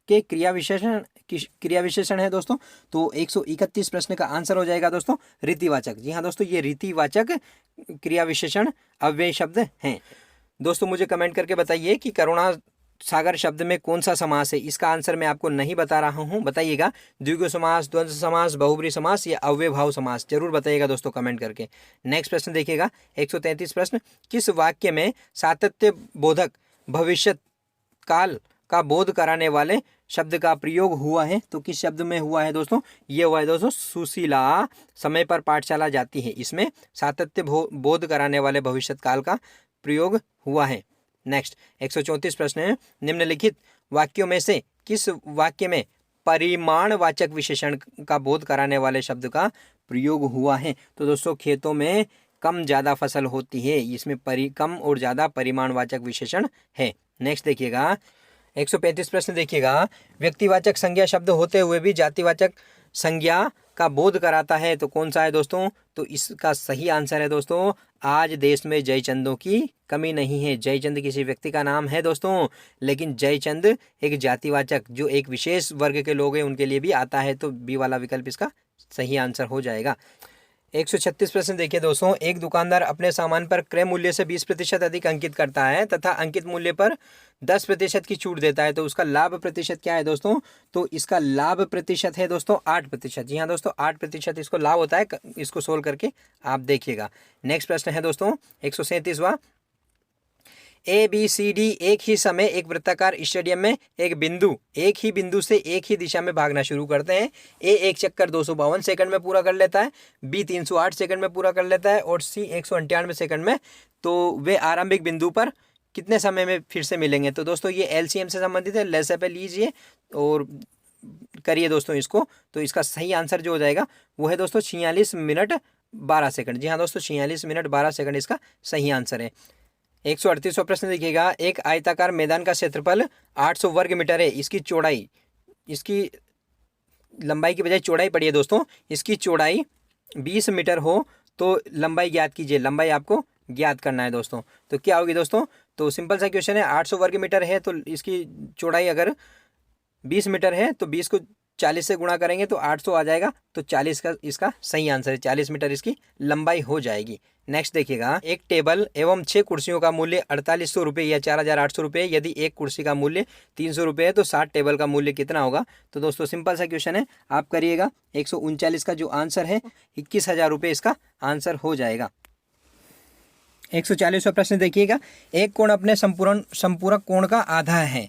के क्रिया विशेषण है दोस्तों? तो 131 प्रश्न का आंसर हो जाएगा दोस्तों रीतिवाचक। जी हाँ दोस्तों, ये रीतिवाचक क्रिया विशेषण अव्यय शब्द हैं। दोस्तों मुझे कमेंट करके बताइए कि करुणा सागर शब्द में कौन सा समास है? इसका आंसर मैं आपको नहीं बता रहा हूँ, बताइएगा द्विगु समास, द्वंद्व समास, बहुब्री समास या अव्ययभाव समास, जरूर बताइएगा दोस्तों कमेंट करके। नेक्स्ट प्रश्न देखिएगा 133 प्रश्न, किस वाक्य में सातत्य बोधक भविष्य काल का बोध कराने वाले शब्द का प्रयोग हुआ है? तो किस शब्द में हुआ है दोस्तों? ये हुआ है दोस्तों सुशीला समय पर पाठशाला जाती है, इसमें सातत्य बोध कराने वाले भविष्य काल का प्रयोग हुआ है। नेक्स्ट 134 प्रश्न है, निम्नलिखित वाक्यों में से किस वाक्य में परिमाणवाचक विशेषण का बोध कराने वाले शब्द का प्रयोग हुआ है? तो दोस्तों खेतों में कम ज़्यादा फसल होती है, इसमें कम और ज़्यादा परिमाणवाचक विशेषण है। नेक्स्ट देखिएगा 135 प्रश्न देखिएगा, व्यक्तिवाचक संज्ञा शब्द होते हुए भी जातिवाचक संज्ञा का बोध कराता है। तो कौन सा है दोस्तों? तो इसका सही आंसर है दोस्तों, आज देश में जयचंदों की कमी नहीं है। जयचंद किसी व्यक्ति का नाम है दोस्तों, लेकिन जयचंद एक जातिवाचक जो एक विशेष वर्ग के लोग हैं उनके लिए भी आता है। तो बी वाला विकल्प इसका सही आंसर हो जाएगा। 136 प्रश्न देखिए दोस्तों, एक दुकानदार अपने सामान पर क्रय मूल्य से 20% अधिक अंकित करता है तथा अंकित मूल्य पर 10% की छूट देता है, तो उसका लाभ प्रतिशत क्या है दोस्तों? तो इसका लाभ प्रतिशत है दोस्तों 8%। जी हाँ दोस्तों, 8% इसको लाभ होता है। इसको सोल्व करके आप देखिएगा। नेक्स्ट प्रश्न है दोस्तों 137वां, ABCD एक ही समय एक वृत्ताकार स्टेडियम में एक ही बिंदु से एक ही दिशा में भागना शुरू करते हैं। A एक चक्कर 252 सेकंड में पूरा कर लेता है, B 308 सेकंड में पूरा कर लेता है और C 198 सेकंड में। तो वे आरंभिक बिंदु पर कितने समय में फिर से मिलेंगे? तो दोस्तों ये LCM से संबंधित है, लेसे पे लीजिए और करिए दोस्तों इसको। तो इसका सही आंसर जो हो जाएगा वो है दोस्तों 46 मिनट 12 सेकंड। जी हाँ दोस्तों, 46 मिनट 12 सेकंड इसका सही आंसर है। 138वां प्रश्न देखिएगा, एक आयताकार मैदान का क्षेत्रफल 800 वर्ग मीटर है। इसकी चौड़ाई, इसकी लंबाई की बजाय चौड़ाई पड़ी है दोस्तों, इसकी चौड़ाई 20 मीटर हो तो लंबाई ज्ञात कीजिए। लंबाई आपको ज्ञात करना है दोस्तों। तो क्या होगी दोस्तों? तो सिंपल सा क्वेश्चन है, 800 वर्ग मीटर है तो इसकी चौड़ाई अगर 20 मीटर है तो 20 को 40 से गुणा करेंगे तो 800 आ जाएगा। तो 40 का इसका सही आंसर है, 40 मीटर इसकी लंबाई हो जाएगी। नेक्स्ट देखिएगा, एक टेबल एवं 6 कुर्सियों का मूल्य 4800 रुपये या 4800 रुपये। यदि एक कुर्सी का मूल्य 300 रुपये है तो 60 टेबल का मूल्य कितना होगा? तो दोस्तों सिंपल सा क्वेश्चन है, आप करिएगा। 139 का जो आंसर है 21,000 रुपये इसका आंसर हो जाएगा। 140वां प्रश्न देखिएगा, एक कोण अपने संपूरक कोण का आधा है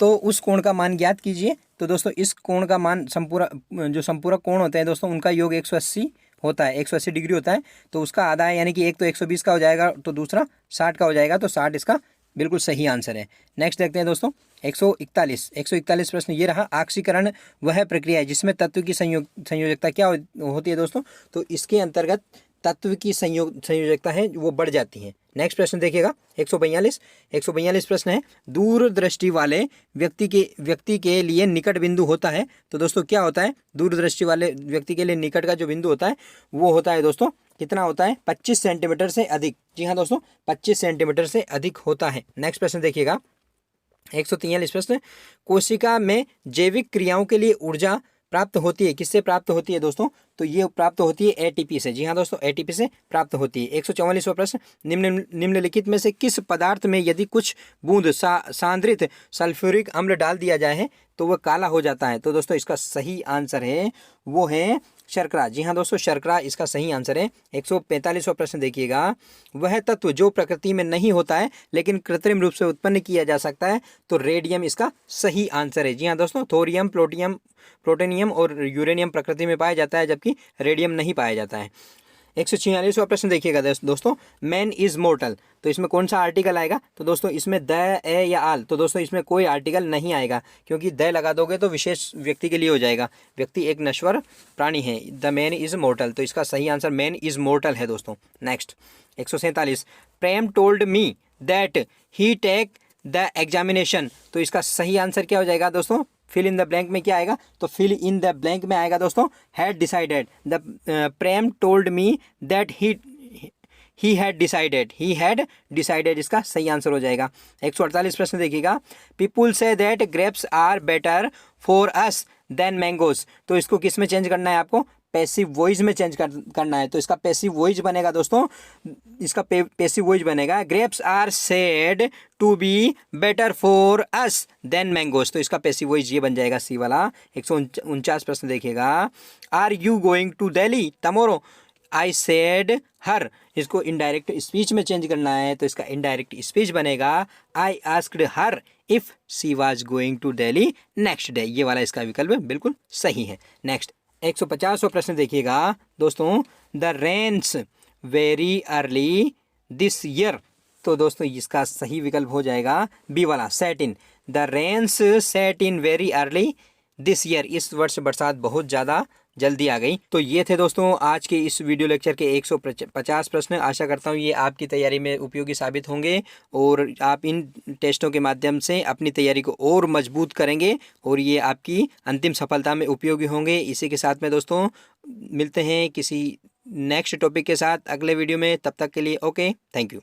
तो उस कोण का मान ज्ञात कीजिए। तो दोस्तों इस कोण का मान संपूरक कोण होते हैं दोस्तों, उनका योग 180 होता है, 180 डिग्री होता है। तो उसका आधा है, यानी कि एक तो 120 का हो जाएगा तो दूसरा 60 का हो जाएगा। तो 60 इसका बिल्कुल सही आंसर है। नेक्स्ट देखते हैं दोस्तों 141 प्रश्न ये रहा, आक्सीकरण वह प्रक्रिया है जिसमें तत्व की संयोजकता क्या होती है दोस्तों? तो इसके अंतर्गत तत्व की संयोजकता है वो बढ़ जाती है। नेक्स्ट प्रश्न देखिएगा 142 प्रश्न है, दूरदृष्टि वाले व्यक्ति के लिए निकट बिंदु होता है। तो दोस्तों क्या होता है? दूरदृष्टि वाले व्यक्ति के लिए निकट का जो बिंदु होता है वो होता है दोस्तों, कितना होता है? 25 सेंटीमीटर से अधिक। जी हाँ दोस्तों, 25 सेंटीमीटर से अधिक होता है। नेक्स्ट प्रश्न देखिएगा 143 प्रश्न, कोशिका में जैविक क्रियाओं के लिए ऊर्जा प्राप्त होती है, किससे प्राप्त होती है दोस्तों? तो ये प्राप्त होती है ATP से। जी हाँ दोस्तों, ATP से प्राप्त होती है। 144वां प्रश्न, निम्नलिखित में से किस पदार्थ में यदि कुछ बूंद सांद्रित सल्फ्यूरिक अम्ल डाल दिया जाए है तो वह काला हो जाता है? तो दोस्तों इसका सही आंसर है वो है शर्करा। जी हाँ दोस्तों, शर्करा इसका सही आंसर है। 145वां प्रश्न देखिएगा, वह तत्व जो प्रकृति में नहीं होता है लेकिन कृत्रिम रूप से उत्पन्न किया जा सकता है। तो रेडियम इसका सही आंसर है। जी हाँ दोस्तों, थोरियम, प्लूटोनियम और यूरेनियम प्रकृति में पाया जाता है जबकि रेडियम नहीं पाया जाता है। 146वां प्रश्न देखिएगा दोस्तों, मैन इज मोर्टल। तो इसमें कौन सा आर्टिकल आएगा? तो दोस्तों इसमें द, ए या आल। तो दोस्तों इसमें कोई आर्टिकल नहीं आएगा क्योंकि द लगा दोगे तो विशेष व्यक्ति के लिए हो जाएगा। व्यक्ति एक नश्वर प्राणी है। द मैन इज मोर्टल, तो इसका सही आंसर मैन इज मोर्टल है दोस्तों। Next 147, Prem told me that he take the examination. तो इसका सही आंसर क्या हो जाएगा दोस्तों? फिल इन द ब्लैंक में क्या आएगा? तो फिल इन द ब्लैंक में आएगा दोस्तों had decided. The Prem told me that he had decided, इसका सही आंसर हो जाएगा। 148 प्रश्न देखिएगा, people say that grapes are better for us than mangoes. तो इसको किस में चेंज करना है आपको? पैसिव वॉइस में चेंज करना है। तो इसका पैसिव वॉइस बनेगा दोस्तों, इसका पैसिव वॉइस बनेगा, grapes are said to be better for us than mangoes. तो इसका पैसिव वॉइस ये बन जाएगा सी वाला। 149 प्रश्न देखिएगा, are you going to Delhi tomorrow? I said her. इसको इनडायरेक्ट स्पीच में चेंज करना है तो इसका इनडायरेक्ट स्पीच बनेगा, I asked her if she was going to Delhi next day. ये वाला इसका विकल्प बिल्कुल सही है। नेक्स्ट 150वां प्रश्न देखिएगा दोस्तों, the rains very early this year. तो दोस्तों इसका सही विकल्प हो जाएगा बी वाला, set in. The rains set in very early this year. इस वर्ष बरसात बहुत ज़्यादा जल्दी आ गई। तो ये थे दोस्तों आज के इस वीडियो लेक्चर के 150 प्रश्न। आशा करता हूँ ये आपकी तैयारी में उपयोगी साबित होंगे और आप इन टेस्टों के माध्यम से अपनी तैयारी को और मजबूत करेंगे और ये आपकी अंतिम सफलता में उपयोगी होंगे। इसी के साथ में दोस्तों मिलते हैं किसी नेक्स्ट टॉपिक के साथ अगले वीडियो में। तब तक के लिए ओके, थैंक यू।